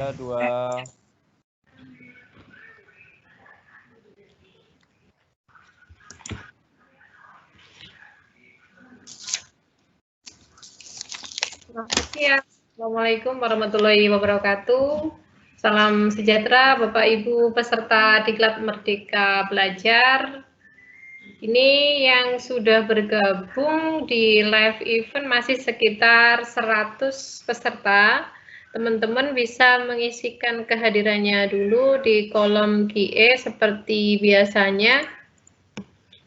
2. Assalamualaikum warahmatullahi wabarakatuh. Salam sejahtera Bapak Ibu peserta Diklat Merdeka Belajar. Ini yang sudah bergabung di live event masih sekitar 100 peserta. Teman-teman bisa mengisikan kehadirannya dulu di kolom QA seperti biasanya.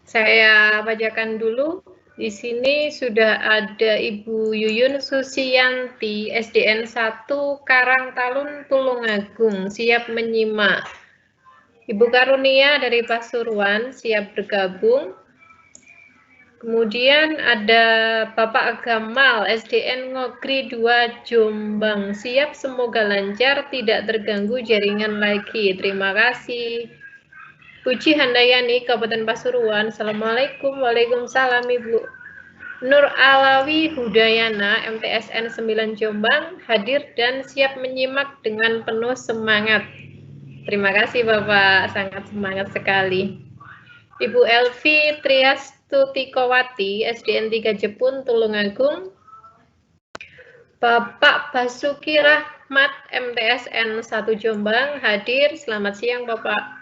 Saya bacakan dulu. Di sini sudah ada Ibu Yuyun Susiyanti, SDN 1 Karangtalun, Tulungagung, siap menyimak. Ibu Karunia dari Pasuruan, siap bergabung. Kemudian ada Bapak Gamal, SDN Ngogri 2 Jombang, siap, semoga lancar, tidak terganggu jaringan lagi. Terima kasih. Puji Handayani, Kabupaten Pasuruan. Assalamualaikum. Waalaikumsalam Ibu. Nur Alawi Hudayana, MTSN 9 Jombang, hadir dan siap menyimak dengan penuh semangat. Terima kasih Bapak, sangat semangat sekali. Ibu Elvi Triastutikowati, SDN 3 Jepun, Tulungagung. Bapak Basuki Rahmat, MTSN 1 Jombang, hadir. Selamat siang Bapak.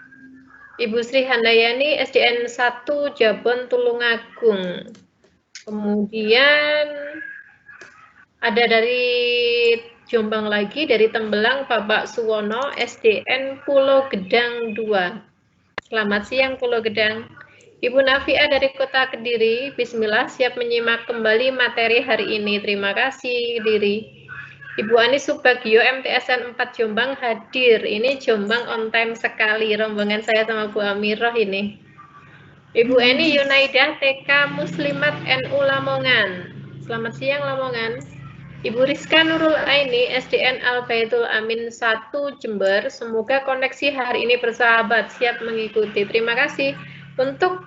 Ibu Sri Handayani, SDN 1 Jabon, Tulungagung. Kemudian ada dari Jombang lagi, dari Tembelang, Bapak Suwono, SDN Pulau Gedang 2. Selamat siang Pulau Gedang. Ibu Nafia dari Kota Kediri, bismillah, siap menyimak kembali materi hari ini. Terima kasih Kediri. Ibu Ani Subagio, MTSN 4 Jombang, hadir. Ini Jombang on time sekali, rombongan saya sama Bu Amiroh ini. Ibu Eni Yunaidah, TK Muslimat NU Lamongan. Selamat siang Lamongan. Ibu Rizka Nurul Aini, SDN Al Baitul Amin 1 Jember. Semoga koneksi hari ini bersahabat, siap mengikuti. Terima kasih. Untuk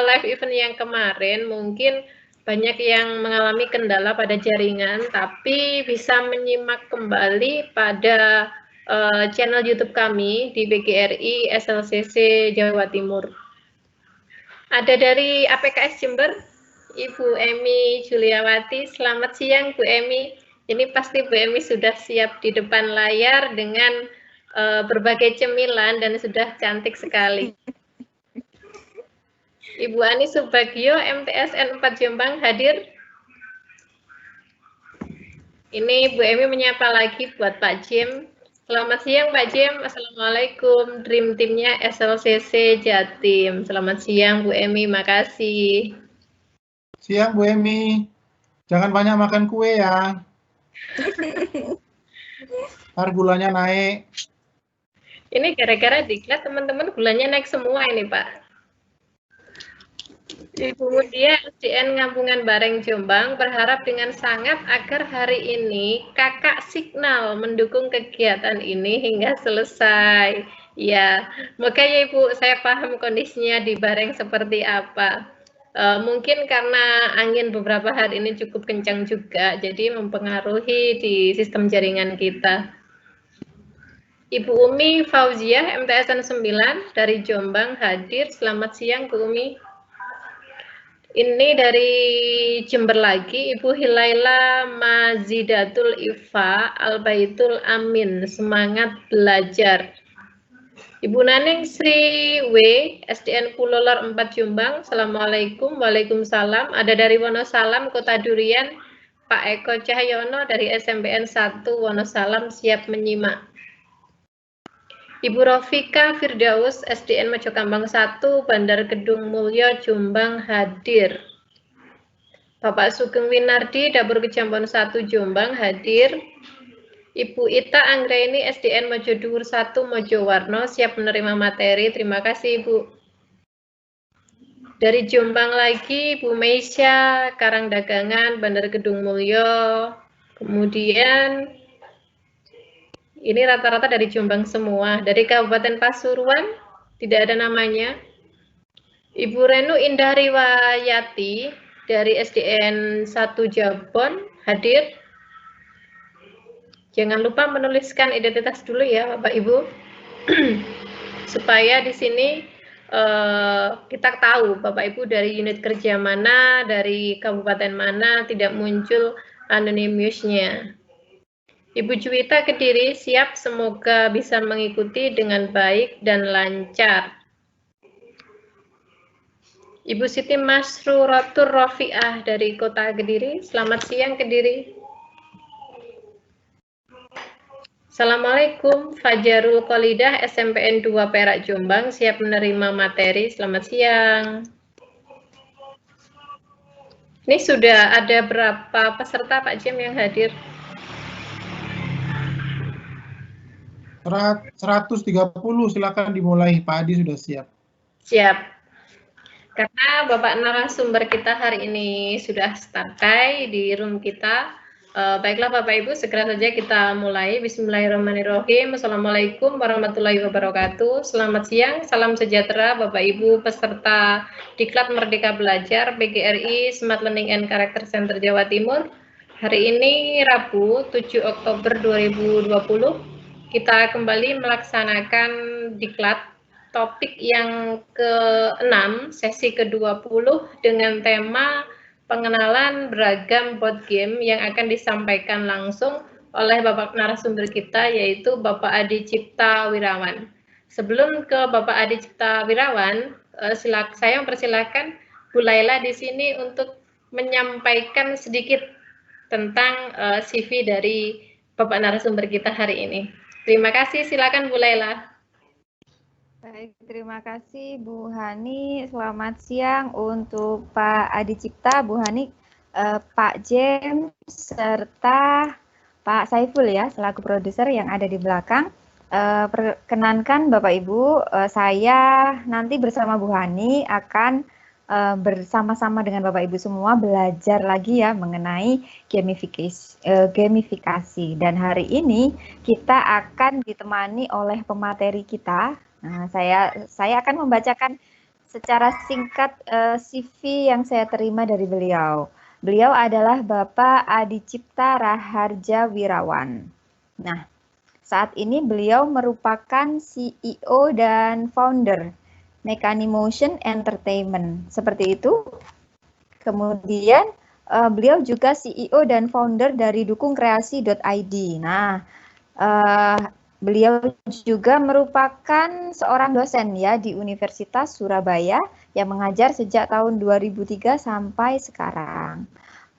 live event yang kemarin, mungkin banyak yang mengalami kendala pada jaringan, tapi bisa menyimak kembali pada channel YouTube kami di BGRI SLCC Jawa Timur. Ada dari APKS Jember, Ibu Emi Juliawati. Selamat siang Bu Emi. Ini pasti Bu Emi sudah siap di depan layar dengan berbagai cemilan dan sudah cantik sekali. Ibu Ani Subagio, MTSN 4 Jombang, hadir. Ini Bu Emi menyapa lagi buat Pak Jim. Selamat siang Pak Jim. Assalamualaikum. Dream Teamnya SLCC Jatim. Selamat siang Bu Emi. Makasih. Siang Bu Emi. Jangan banyak makan kue ya. Ntar gulanya naik. Ini gara-gara diklat teman-teman gulanya naik semua ini Pak. Ibu Mudia, SDN Ngampungan Bareng Jombang, berharap dengan sangat agar hari ini kakak signal mendukung kegiatan ini hingga selesai. Ya, makanya Ibu, saya paham kondisinya di Bareng seperti apa. Mungkin karena angin beberapa hari ini cukup kencang juga, jadi mempengaruhi di sistem jaringan kita. Ibu Umi Fauziah, MTSN 9 dari Jombang, hadir. Selamat siang Bu Umi. Ini dari Jember lagi, Ibu Hilaila Mazidatul Ifa Al-Baitul Amin, semangat belajar. Ibu Naning Sri W, SDN Pulolor 4 Jombang, Assalamualaikum. Waalaikumsalam. Ada dari Wonosalam, Kota Durian, Pak Eko Cahyono dari SMPN 1 Wonosalam, siap menyimak. Ibu Rofika Firdaus, SDN Mojokambang 1, Bandar Kedung Mulyo, Jombang, hadir. Bapak Sugeng Winardi, Dapur Kejambon 1, Jombang, hadir. Ibu Ita Anggraini, SDN Mojodhuwur 1, Mojowarno, siap menerima materi. Terima kasih Ibu. Dari Jombang lagi, Bu Meisya, Karangdagangan, Bandar Kedung Mulyo. Kemudian ini rata-rata dari Jombang semua. Dari Kabupaten Pasuruan, tidak ada namanya. Ibu Renu Indah Riwayati, dari SDN 1 Jabon, hadir. Jangan lupa menuliskan identitas dulu ya Bapak Ibu, supaya di sini kita tahu Bapak Ibu dari unit kerja mana, dari kabupaten mana, tidak muncul anonimusnya. Ibu Juwita Kediri siap, semoga bisa mengikuti dengan baik dan lancar. Ibu Siti Masruratur Rofiah dari Kota Kediri, selamat siang Kediri. Assalamualaikum, Fajarul Qolidah SMPN 2 Perak Jombang, siap menerima materi, selamat siang. Ini sudah ada berapa peserta Pak Jem yang hadir? 130, silakan dimulai. Pak Adi sudah siap. Siap. Karena Bapak narasumber kita hari ini sudah standby di room kita, baiklah Bapak Ibu, segera saja kita mulai. Bismillahirrahmanirrahim. Assalamualaikum warahmatullahi wabarakatuh. Selamat siang, salam sejahtera Bapak Ibu peserta Diklat Merdeka Belajar PGRI Smart Learning and Character Center Jawa Timur. Hari ini Rabu 7 Oktober 2020, kita kembali melaksanakan Diklat topik yang ke-6, sesi ke-20 dengan tema pengenalan beragam board game yang akan disampaikan langsung oleh Bapak narasumber kita, yaitu Bapak Adi Cipta Wirawan. Sebelum ke Bapak Adi Cipta Wirawan, saya mempersilakan Bu Laila di sini untuk menyampaikan sedikit tentang CV dari Bapak narasumber kita hari ini. Terima kasih, silakan Bu Laila. Baik, terima kasih Bu Hani. Selamat siang untuk Pak Adi Cipta, Bu Hani, Pak Jem, serta Pak Saiful ya, selaku produser yang ada di belakang. Perkenankan Bapak Ibu, saya nanti bersama Bu Hani akan bersama-sama dengan Bapak Ibu semua belajar lagi ya mengenai gamifikasi. Dan hari ini kita akan ditemani oleh pemateri kita. Nah, saya akan membacakan secara singkat CV yang saya terima dari beliau. Beliau adalah Bapak Adi Cipta Raharja Wirawan. Nah, saat ini beliau merupakan CEO dan founder Mekanimotion Entertainment. Seperti itu. Kemudian beliau juga CEO dan founder dari dukungkreasi.id. Nah, beliau juga merupakan seorang dosen ya di Universitas Surabaya yang mengajar sejak tahun 2003 sampai sekarang.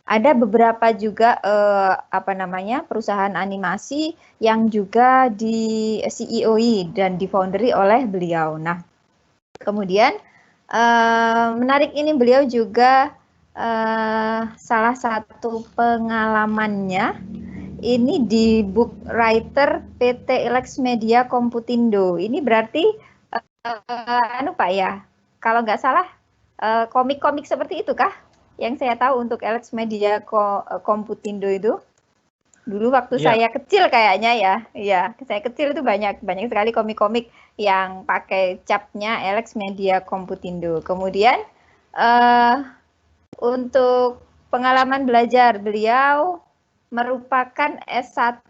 Ada beberapa juga perusahaan animasi yang juga di CEO-i dan difounderi oleh beliau. Nah, kemudian menarik ini beliau juga salah satu pengalamannya ini di book writer PT Elex Media Komputindo. Ini berarti Pak ya, kalau nggak salah komik-komik seperti itu kah? Yang saya tahu untuk Elex Media Komputindo itu. Dulu waktu saya kecil kayaknya ya. Iya, saya kecil itu banyak sekali komik-komik yang pakai capnya Elex Media Komputindo. Kemudian untuk pengalaman belajar beliau merupakan S1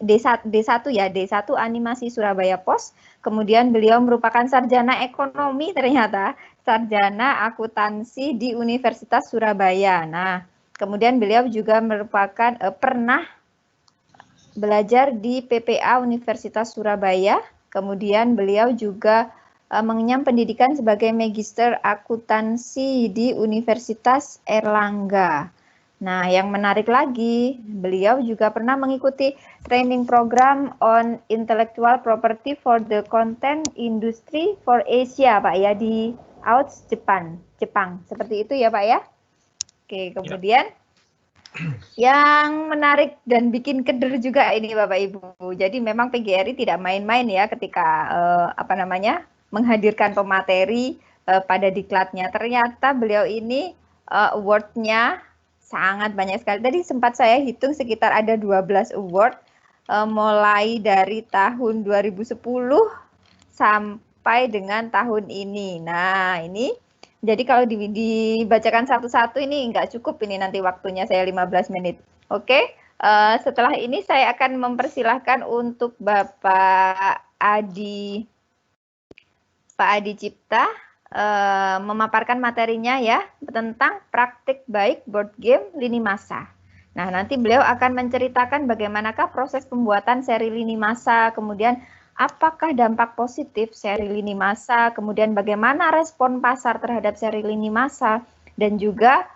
D1 ya, D1 Animasi Surabaya Pos. Kemudian beliau merupakan sarjana ekonomi ternyata, sarjana akuntansi di Universitas Surabaya. Nah, kemudian beliau juga merupakan pernah belajar di PPA Universitas Surabaya. Kemudian beliau juga mengenyam pendidikan sebagai magister akuntansi di Universitas Erlangga. Nah, yang menarik lagi, beliau juga pernah mengikuti training program on intellectual property for the content industry for Asia, Pak ya, di AUTS Jepang. Seperti itu ya, Pak ya. Oke, kemudian yang menarik dan bikin keder juga ini Bapak Ibu. Jadi memang PGRI tidak main-main ya ketika menghadirkan pemateri pada diklatnya. Ternyata beliau ini award-nya sangat banyak sekali. Tadi sempat saya hitung sekitar ada 12 award mulai dari tahun 2010 sampai dengan tahun ini. Nah, ini jadi kalau dibacakan satu-satu ini nggak cukup ini nanti waktunya saya 15 menit. Oke, Setelah ini saya akan mempersilahkan untuk Bapak Adi Cipta memaparkan materinya ya tentang praktik baik board game lini masa. Nah, nanti beliau akan menceritakan bagaimanakah proses pembuatan seri lini masa, kemudian apakah dampak positif seri lini masa, kemudian bagaimana respon pasar terhadap seri lini masa, dan juga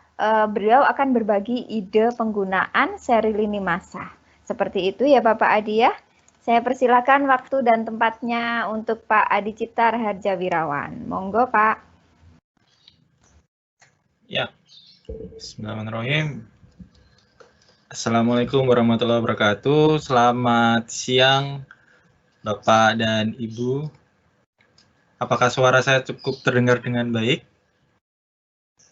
beliau akan berbagi ide penggunaan seri lini masa. Seperti itu ya Bapak Adi ya. Saya persilakan waktu dan tempatnya untuk Pak Adi Cipta Raharja Wirawan. Monggo Pak. Ya, bismillahirrahmanirrahim. Assalamualaikum warahmatullahi wabarakatuh. Selamat siang Bapak dan Ibu. Apakah suara saya cukup terdengar dengan baik?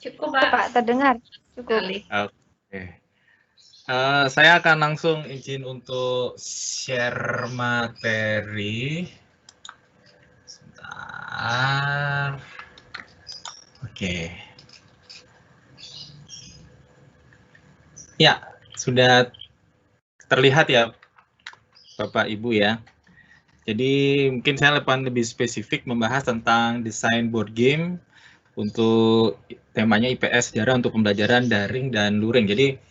Cukup, Pak. Pak, terdengar. Cukup. Oke. Saya akan langsung izin untuk share materi. Sebentar. Oke. Ya, sudah terlihat ya Bapak Ibu ya. Jadi mungkin saya lebih spesifik membahas tentang desain board game untuk temanya IPS sejarah untuk pembelajaran daring dan luring. Jadi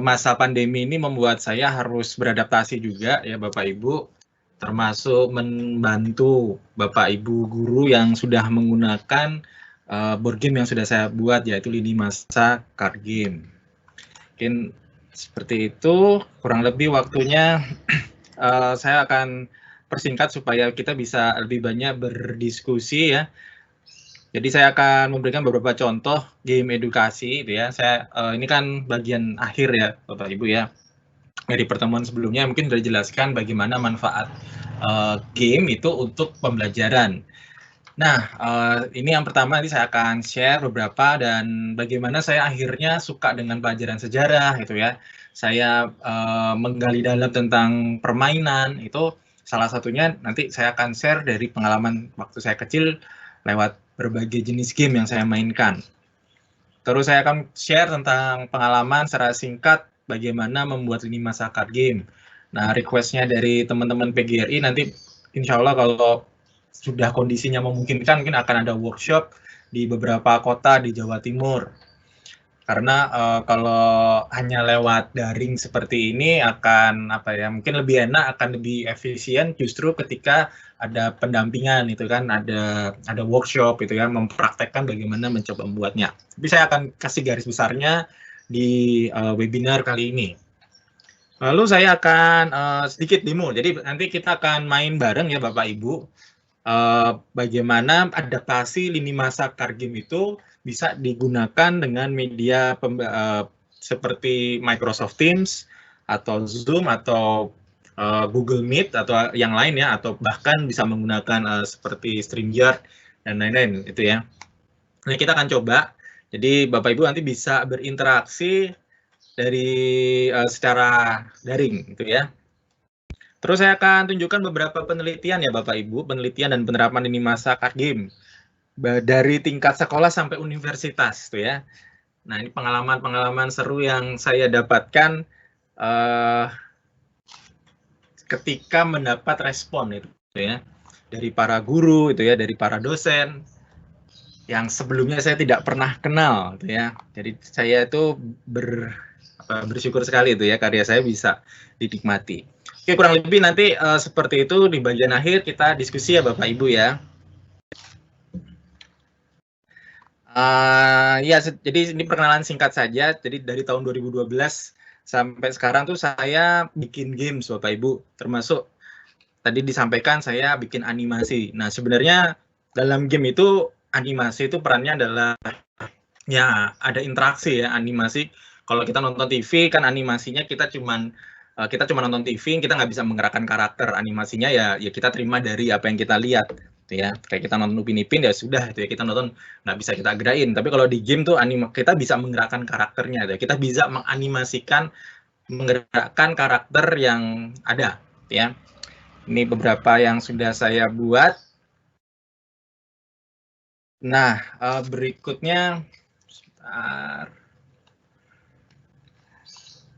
masa pandemi ini membuat saya harus beradaptasi juga ya Bapak Ibu, termasuk membantu Bapak Ibu guru yang sudah menggunakan board game yang sudah saya buat, yaitu lini masa card game. Mungkin seperti itu, kurang lebih waktunya saya akan persingkat supaya kita bisa lebih banyak berdiskusi ya. Jadi saya akan memberikan beberapa contoh game edukasi itu ya. Saya ini kan bagian akhir ya Bapak Ibu ya. Dari pertemuan sebelumnya mungkin sudah dijelaskan bagaimana manfaat game itu untuk pembelajaran. Nah, ini yang pertama nanti saya akan share beberapa dan bagaimana saya akhirnya suka dengan pelajaran sejarah gitu ya. Saya menggali dalam tentang permainan, itu salah satunya nanti saya akan share dari pengalaman waktu saya kecil lewat berbagai jenis game yang saya mainkan. Terus saya akan share tentang pengalaman secara singkat bagaimana membuat lini masa card game. Nah, request-nya dari teman-teman PGRI nanti insya Allah kalau sudah kondisinya memungkinkan mungkin akan ada workshop di beberapa kota di Jawa Timur. Karena kalau hanya lewat daring seperti ini akan mungkin lebih enak, akan lebih efisien justru ketika ada pendampingan itu kan, ada workshop itu ya, mempraktekkan bagaimana mencoba membuatnya. Tapi saya akan kasih garis besarnya di webinar kali ini. Lalu saya akan sedikit demo. Jadi nanti kita akan main bareng ya Bapak Ibu. Bagaimana adaptasi lini masa card game itu bisa digunakan dengan media seperti Microsoft Teams atau Zoom atau Google Meet atau yang lain ya, atau bahkan bisa menggunakan seperti StreamYard dan lain-lain itu ya. Nah, kita akan coba. Jadi Bapak Ibu nanti bisa berinteraksi dari secara daring gitu ya. Terus saya akan tunjukkan beberapa penelitian ya Bapak Ibu, penelitian dan penerapan lini masa card game dari tingkat sekolah sampai universitas tuh ya. Nah, ini pengalaman-pengalaman seru yang saya dapatkan ketika mendapat respon itu ya dari para guru itu ya, dari para dosen yang sebelumnya saya tidak pernah kenal gitu ya. Jadi saya itu bersyukur sekali itu ya, karya saya bisa dinikmati. Oke, kurang lebih nanti seperti itu di bagian akhir kita diskusi ya Bapak Ibu ya. Ya, jadi ini perkenalan singkat saja. Jadi dari tahun 2012 sampai sekarang tuh saya bikin games Bapak Ibu, termasuk tadi disampaikan saya bikin animasi. Nah, sebenarnya dalam game itu animasi itu perannya adalah ya ada interaksi ya, animasi. Kalau kita nonton TV kan animasinya kita cuma nonton TV, kita nggak bisa menggerakkan karakter. Animasinya ya kita terima dari apa yang kita lihat gitu ya. Kayak kita nonton Upin Ipin ya sudah gitu ya, kita nonton, nggak bisa kita gerakin. Tapi kalau di game tuh kita bisa menggerakkan karakternya gitu ya. Kita bisa menganimasikan, menggerakkan karakter yang ada gitu ya. Ini beberapa yang sudah saya buat. Nah, berikutnya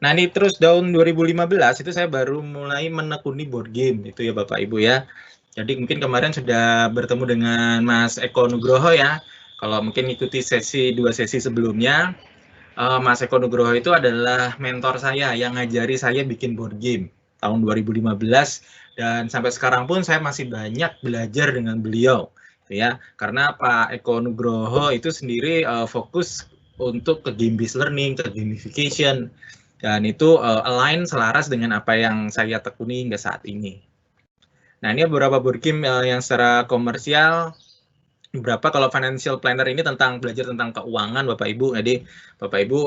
Nah, ini terus tahun 2015 itu saya baru mulai menekuni board game itu ya Bapak Ibu ya. Jadi mungkin kemarin sudah bertemu dengan Mas Eko Nugroho ya. Kalau mungkin ikuti dua sesi sebelumnya, Mas Eko Nugroho itu adalah mentor saya yang ngajari saya bikin board game tahun 2015, dan sampai sekarang pun saya masih banyak belajar dengan beliau ya, karena Pak Eko Nugroho itu sendiri fokus untuk ke game based learning, ke gamification, dan itu align selaras dengan apa yang saya tekuni hingga saat ini. Nah, ini beberapa board game yang secara komersial. Beberapa kalau financial planner ini belajar tentang keuangan Bapak Ibu. Jadi Bapak Ibu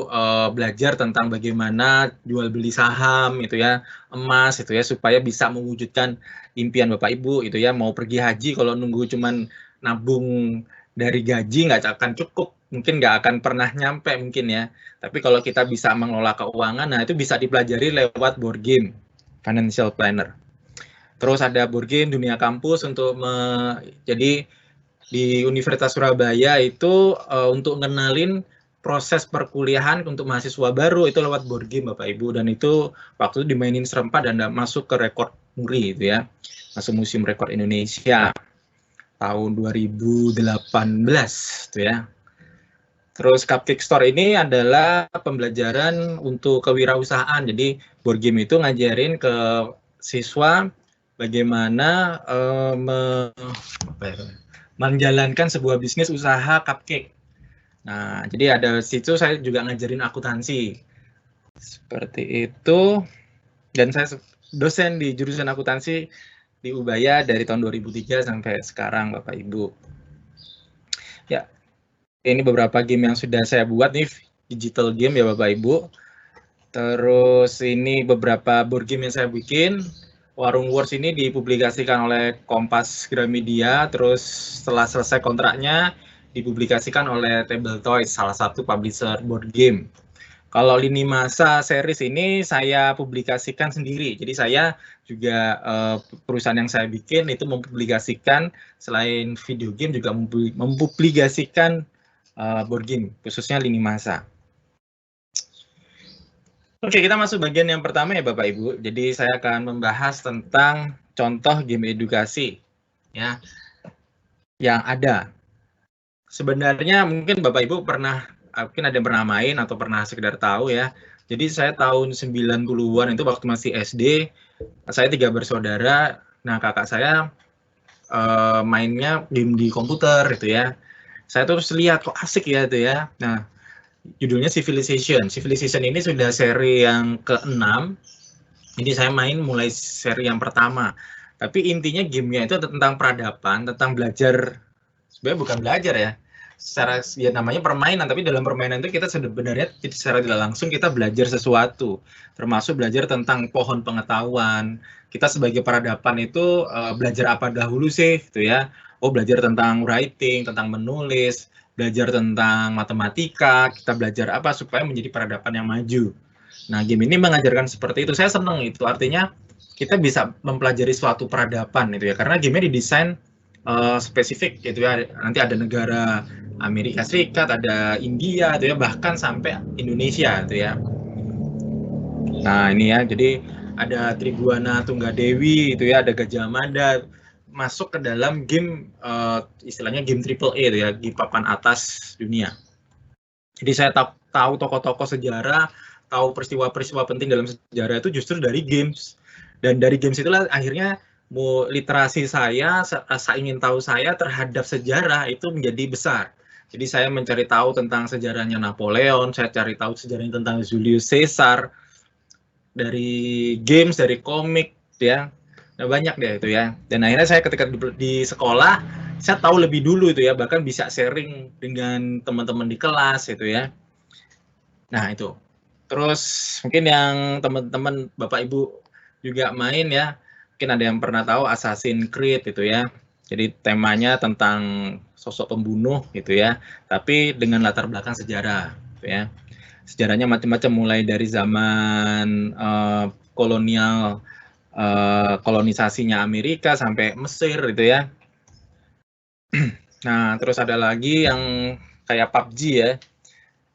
belajar tentang bagaimana jual beli saham itu ya, emas itu ya, supaya bisa mewujudkan impian Bapak Ibu itu ya. Mau pergi haji kalau nunggu cuman nabung dari gaji nggak akan cukup, mungkin nggak akan pernah nyampe mungkin ya. Tapi kalau kita bisa mengelola keuangan, nah itu bisa dipelajari lewat board game financial planner. Terus ada board game dunia kampus untuk jadi di Universitas Surabaya itu untuk ngenalin proses perkuliahan untuk mahasiswa baru itu lewat board game Bapak Ibu, dan itu waktu itu dimainin serempak dan masuk ke rekor muri itu ya, masuk Museum Rekor Indonesia tahun 2018 itu ya. Terus Cupcake Store ini adalah pembelajaran untuk kewirausahaan. Jadi board game itu ngajarin ke siswa bagaimana menjalankan sebuah bisnis usaha cupcake. Nah, jadi ada situ saya juga ngajarin akuntansi. Seperti itu. Dan saya dosen di jurusan akuntansi di Ubaya dari tahun 2003 sampai sekarang Bapak Ibu. Ya, ini beberapa game yang sudah saya buat nih, digital game ya Bapak Ibu. Terus ini beberapa board game yang saya bikin. Warung Wars ini dipublikasikan oleh Kompas Gramedia, terus setelah selesai kontraknya dipublikasikan oleh Table Toys, salah satu publisher board game. Kalau Lini Masa series ini saya publikasikan sendiri, jadi saya juga perusahaan yang saya bikin itu mempublikasikan selain video game juga mempublikasikan board game, khususnya Lini Masa. Oke, kita masuk bagian yang pertama ya Bapak Ibu. Jadi saya akan membahas tentang contoh game edukasi ya yang ada. Sebenarnya mungkin Bapak Ibu mungkin ada yang pernah main atau pernah sekedar tahu ya. Jadi saya tahun 90-an itu waktu masih SD, saya 3 bersaudara. Nah, kakak saya mainnya game di komputer gitu ya. Saya terus lihat kok asik ya itu ya. Nah, judulnya Civilization. Civilization ini sudah seri yang ke-6. Jadi saya main mulai seri yang pertama. Tapi intinya gamenya itu tentang peradaban, tentang belajar. Sebenarnya bukan belajar ya. Secara ya namanya permainan, tapi dalam permainan itu kita sebenarnya secara tidak langsung kita belajar sesuatu. Termasuk belajar tentang pohon pengetahuan. Kita sebagai peradaban itu belajar apa dahulu sih gitu ya. Oh, belajar tentang writing, tentang menulis, belajar tentang matematika, kita belajar apa supaya menjadi peradaban yang maju. Nah, game ini mengajarkan seperti itu. Saya senang itu. Artinya kita bisa mempelajari suatu peradaban itu ya, karena game-nya didesain spesifik gitu ya. Nanti ada negara Amerika Serikat, ada India itu ya, bahkan sampai Indonesia itu ya. Nah, ini ya. Jadi ada Tribhuwana Tunggadewi itu ya, ada Gajah Mada masuk ke dalam game istilahnya game AAA itu ya, di papan atas dunia. Jadi saya tahu tokoh-tokoh sejarah, tahu peristiwa-peristiwa penting dalam sejarah itu justru dari games. Dan dari games itulah akhirnya literasi saya, rasa ingin tahu saya terhadap sejarah itu menjadi besar. Jadi saya mencari tahu tentang sejarahnya Napoleon, saya cari tahu sejarahnya tentang Julius Caesar dari games, dari komik ya. Nah, banyak deh itu ya. Dan akhirnya saya ketika di sekolah, saya tahu lebih dulu itu ya, bahkan bisa sharing dengan teman-teman di kelas itu ya. Nah, itu. Terus mungkin yang teman-teman Bapak Ibu juga main ya, mungkin ada yang pernah tahu Assassin's Creed itu ya. Jadi temanya tentang sosok pembunuh gitu ya, tapi dengan latar belakang sejarah gitu ya. Sejarahnya macam-macam, mulai dari zaman kolonial, kolonisasinya Amerika sampai Mesir gitu ya. Nah, terus ada lagi yang kayak PUBG ya.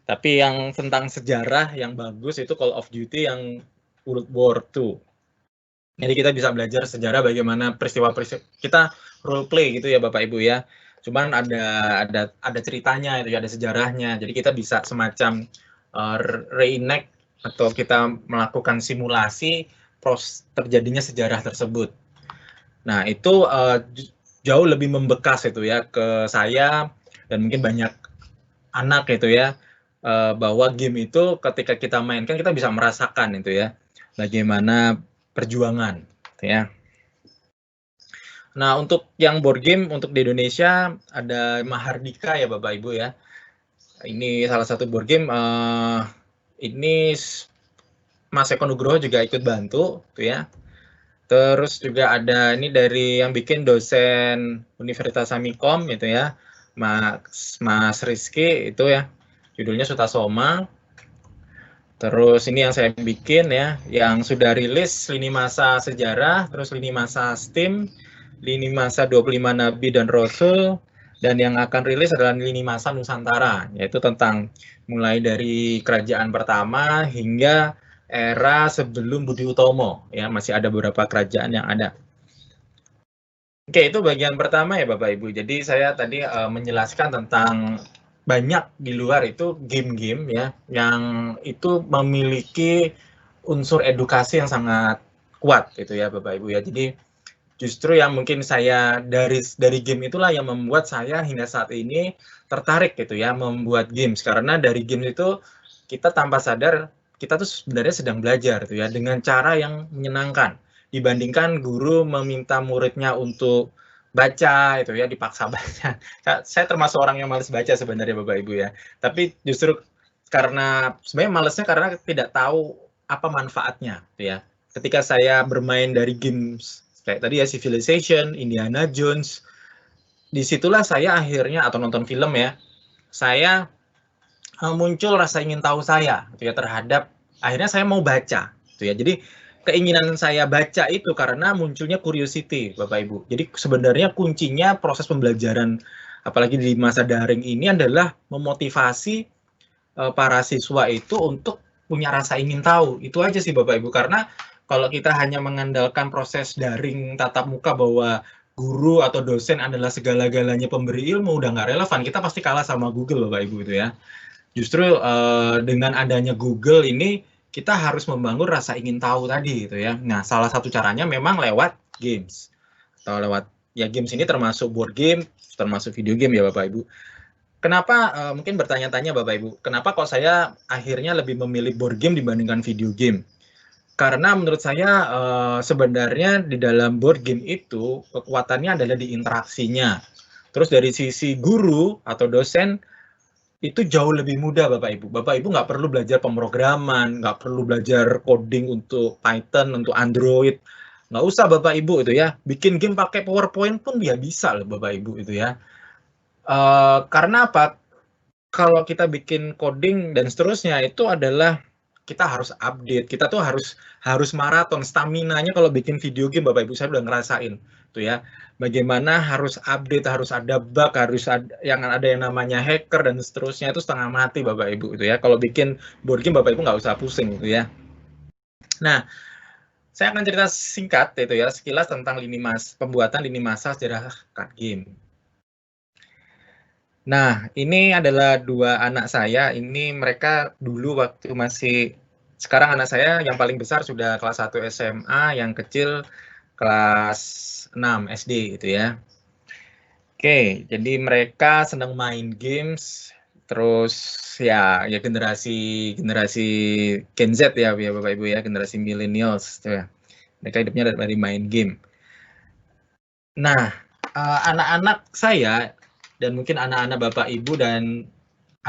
Tapi yang tentang sejarah yang bagus itu Call of Duty yang World War II. Jadi kita bisa belajar sejarah bagaimana peristiwa-peristiwa kita role play gitu ya Bapak Ibu ya. Cuman ada ceritanya itu ya, ada sejarahnya. Jadi kita bisa semacam reenact atau kita melakukan simulasi terjadinya sejarah tersebut. Nah, itu jauh lebih membekas itu ya ke saya dan mungkin banyak anak itu ya, bahwa game itu ketika kita mainkan kita bisa merasakan itu ya bagaimana perjuangan gitu ya. Nah, untuk yang board game untuk di Indonesia ada Mahardika ya Bapak Ibu ya. Ini salah satu board game, ini Mas Eko Nugroho juga ikut bantu gitu ya. Terus juga ada ini dari yang bikin dosen Universitas Amikom gitu ya, Mas Rizky itu ya, judulnya Sutasoma. Terus ini yang saya bikin ya, yang sudah rilis Lini Masa Sejarah, terus Lini Masa Steam, Lini Masa 25 Nabi dan Rasul, dan yang akan rilis adalah Lini Masa Nusantara, yaitu tentang mulai dari kerajaan pertama hingga era sebelum Budi Utomo, ya masih ada beberapa kerajaan yang ada. Oke, itu bagian pertama ya Bapak Ibu. Jadi saya tadi menjelaskan tentang banyak di luar itu game-game ya yang itu memiliki unsur edukasi yang sangat kuat gitu ya Bapak Ibu ya. Jadi justru yang mungkin saya dari game itulah yang membuat saya hingga saat ini tertarik gitu ya membuat games, karena dari game itu kita tanpa sadar kita tuh sebenarnya sedang belajar gitu ya dengan cara yang menyenangkan dibandingkan guru meminta muridnya untuk baca itu ya, dipaksa baca. Saya termasuk orang yang malas baca sebenarnya Bapak Ibu ya. Tapi justru karena sebenarnya malesnya karena tidak tahu apa manfaatnya gitu ya. Ketika saya bermain dari games kayak tadi ya Civilization, Indiana Jones, disitulah saya akhirnya atau nonton film ya, saya muncul rasa ingin tahu saya gitu ya terhadap, akhirnya saya mau baca gitu ya. Jadi keinginan saya baca itu karena munculnya curiosity Bapak Ibu. Jadi sebenarnya kuncinya proses pembelajaran apalagi di masa daring ini adalah memotivasi para siswa itu untuk punya rasa ingin tahu. Itu aja sih Bapak Ibu, karena kalau kita hanya mengandalkan proses daring tatap muka bahwa guru atau dosen adalah segala-galanya pemberi ilmu, udah nggak relevan. Kita pasti kalah sama Google Bapak Ibu itu ya. Justru dengan adanya Google ini kita harus membangun rasa ingin tahu tadi gitu ya. Nah, salah satu caranya memang lewat games. Atau lewat ya games ini termasuk board game, termasuk video game ya Bapak Ibu. Kenapa mungkin bertanya-tanya Bapak Ibu, kenapa kok saya akhirnya lebih memilih board game dibandingkan video game? Karena menurut saya sebenarnya di dalam board game itu kekuatannya adalah di interaksinya. Terus dari sisi guru atau dosen itu jauh lebih mudah Bapak Ibu. Bapak Ibu nggak perlu belajar pemrograman, nggak perlu belajar coding untuk Python, untuk Android. Nggak usah Bapak Ibu itu ya. Bikin game pakai PowerPoint pun ya bisa loh Bapak Ibu itu ya. Karena apa? Kalau kita bikin coding dan seterusnya itu adalah kita harus update. Kita tuh harus maraton, stamina-nya kalau bikin video game Bapak Ibu saya udah ngerasain tuh ya. Bagaimana harus update, harus ada bug, harus ada yang namanya hacker dan seterusnya, itu setengah mati Bapak Ibu itu ya. Kalau bikin board game Bapak Ibu nggak usah pusing gitu ya. Nah, saya akan cerita singkat itu ya, sekilas tentang pembuatan lini masa sejarah card game. Nah, ini adalah dua anak saya. Ini mereka dulu waktu masih, sekarang anak saya yang paling besar sudah kelas 1 SMA, yang kecil kelas 6 SD gitu ya. Oke, jadi mereka senang main games, terus ya generasi Gen Z ya Bapak Ibu ya, generasi millennials gitu ya. Mereka hidupnya dari main game. Nah, anak-anak saya dan mungkin anak-anak Bapak Ibu dan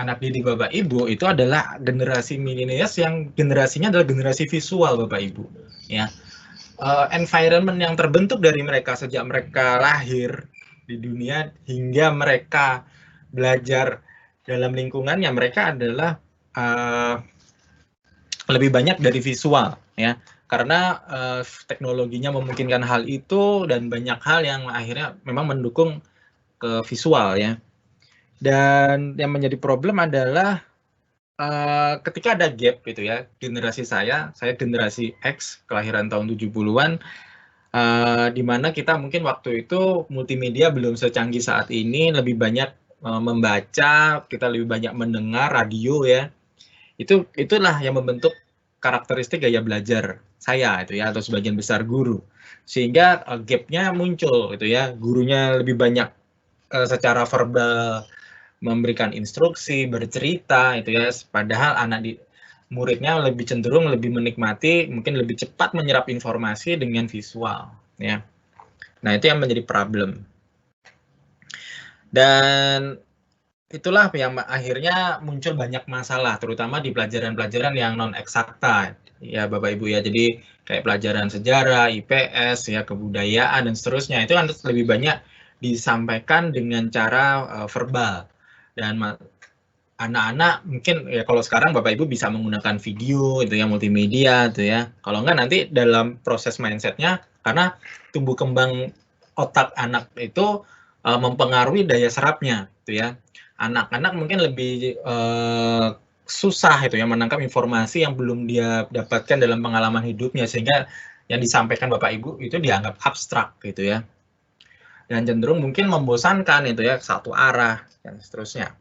anak didik Bapak Ibu itu adalah generasi millennials yang generasinya adalah generasi visual Bapak Ibu ya. Environment yang terbentuk dari mereka sejak mereka lahir di dunia hingga mereka belajar dalam lingkungannya, mereka adalah lebih banyak dari visual ya, karena teknologinya memungkinkan hal itu dan banyak hal yang akhirnya memang mendukung ke visual ya. Dan yang menjadi problem adalah ketika ada gap gitu ya, generasi saya generasi X, kelahiran tahun 70-an, di mana kita mungkin waktu itu multimedia belum secanggih saat ini, lebih banyak membaca, kita lebih banyak mendengar radio ya. Itulah yang membentuk karakteristik gaya belajar saya itu ya, atau sebagian besar guru. Sehingga gap-nya muncul gitu ya, gurunya lebih banyak secara verbal memberikan instruksi, bercerita itu ya, padahal muridnya lebih cenderung lebih menikmati, mungkin lebih cepat menyerap informasi dengan visual ya. Nah, itu yang menjadi problem. Dan itulah yang akhirnya muncul banyak masalah, terutama di pelajaran-pelajaran yang non eksakta ya Bapak Ibu ya. Jadi kayak pelajaran sejarah, IPS ya, kebudayaan dan seterusnya, itu kan lebih banyak disampaikan dengan cara verbal. Dan anak-anak mungkin ya, kalau sekarang Bapak Ibu bisa menggunakan video itu ya, multimedia itu ya. Kalau enggak nanti dalam proses mindsetnya, karena tumbuh kembang otak anak itu mempengaruhi daya serapnya itu ya. Anak-anak mungkin lebih susah itu ya menangkap informasi yang belum dia dapatkan dalam pengalaman hidupnya, sehingga yang disampaikan Bapak Ibu itu dianggap abstrak gitu ya. Dan cenderung mungkin membosankan itu ya, satu arah dan seterusnya.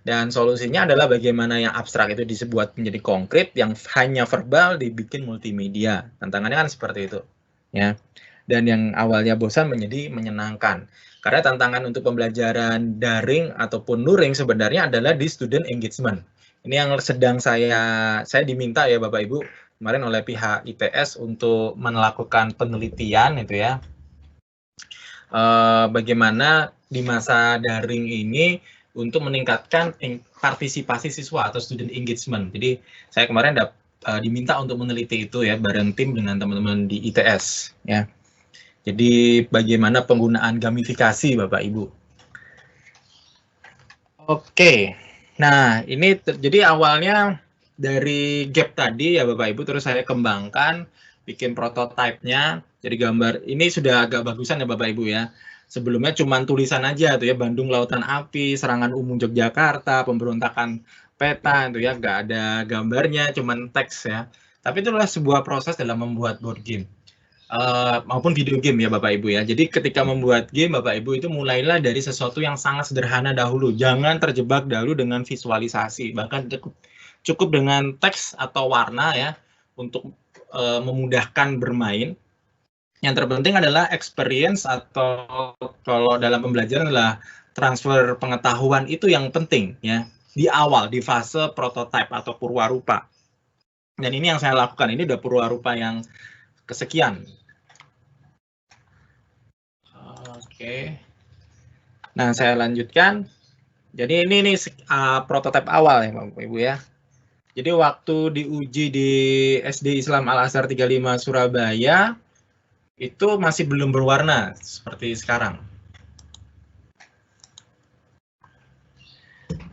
Dan solusinya adalah bagaimana yang abstrak itu dibuat menjadi konkret, yang hanya verbal dibikin multimedia. Tantangannya kan seperti itu, ya. Dan yang awalnya bosan menjadi menyenangkan. Karena tantangan untuk pembelajaran daring ataupun luring sebenarnya adalah di student engagement. Ini yang sedang saya diminta ya Bapak Ibu kemarin oleh pihak ITS untuk melakukan penelitian itu ya. Bagaimana di masa daring ini untuk meningkatkan partisipasi siswa atau student engagement. Jadi saya kemarin diminta untuk meneliti itu ya bareng tim dengan teman-teman di ITS ya. Jadi bagaimana penggunaan gamifikasi Bapak Ibu. Oke. Nah, ini jadi awalnya dari gap tadi ya Bapak Ibu, terus saya kembangkan bikin prototipenya. Jadi gambar ini sudah agak bagusan ya Bapak Ibu ya. Sebelumnya cuma tulisan aja tuh ya, Bandung Lautan Api, Serangan Umum Yogyakarta, Pemberontakan Peta itu ya, nggak ada gambarnya, cuman teks ya. Tapi itulah sebuah proses dalam membuat board game maupun video game ya Bapak Ibu ya. Jadi ketika membuat game Bapak Ibu itu mulailah dari sesuatu yang sangat sederhana dahulu. Jangan terjebak dahulu dengan visualisasi, bahkan cukup dengan teks atau warna ya untuk memudahkan bermain. Yang terpenting adalah experience, atau kalau dalam pembelajaran adalah transfer pengetahuan, itu yang penting ya di awal, di fase prototype atau purwarupa. Dan ini yang saya lakukan, ini udah purwarupa yang kesekian. Oke. Nah, saya lanjutkan. Jadi ini prototipe awal ya Bapak Ibu ya. Jadi waktu diuji di SD Islam Al-Azhar 35 Surabaya, itu masih belum berwarna seperti sekarang.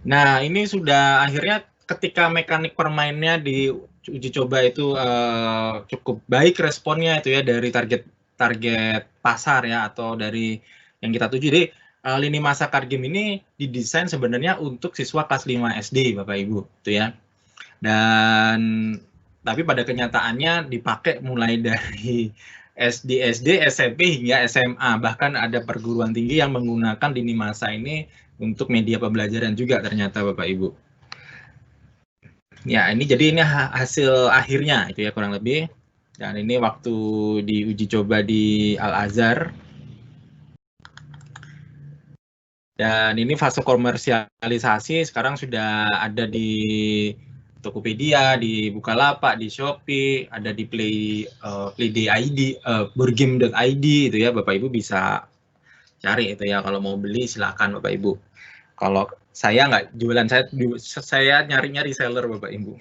Nah, ini sudah akhirnya ketika mekanik permainnya di uji coba itu cukup baik responnya itu ya dari target pasar ya, atau dari yang kita tuju. Jadi lini masa card game ini didesain sebenarnya untuk siswa kelas 5 SD Bapak Ibu itu ya. Dan tapi pada kenyataannya dipakai mulai dari SD, SMP hingga SMA, bahkan ada perguruan tinggi yang menggunakan lini masa ini untuk media pembelajaran juga ternyata Bapak Ibu. Ya, ini jadi ini hasil akhirnya itu ya kurang lebih. Dan ini waktu diuji coba di Al-Azhar. Dan ini fase komersialisasi sekarang sudah ada di Tokopedia, di Bukalapak, di Shopee, ada di Play.id, boardgame.id itu ya, Bapak Ibu bisa cari itu ya, kalau mau beli silakan Bapak Ibu. Kalau saya nggak jualan, saya nyari reseller Bapak Ibu.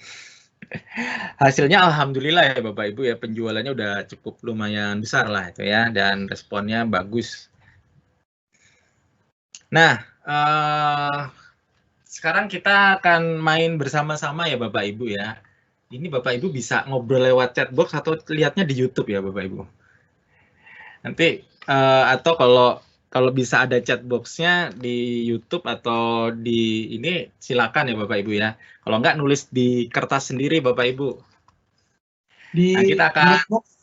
Hasilnya alhamdulillah ya Bapak Ibu ya, penjualannya udah cukup lumayan besar lah itu ya, dan responnya bagus. Nah, sekarang kita akan main bersama-sama ya Bapak Ibu ya. Ini Bapak Ibu bisa ngobrol lewat chatbox atau lihatnya di YouTube ya Bapak Ibu. Nanti atau kalau kalau bisa ada chat box-nya di YouTube atau di ini silakan ya Bapak Ibu ya. Kalau enggak nulis di kertas sendiri Bapak Ibu. Di Nah, kita akan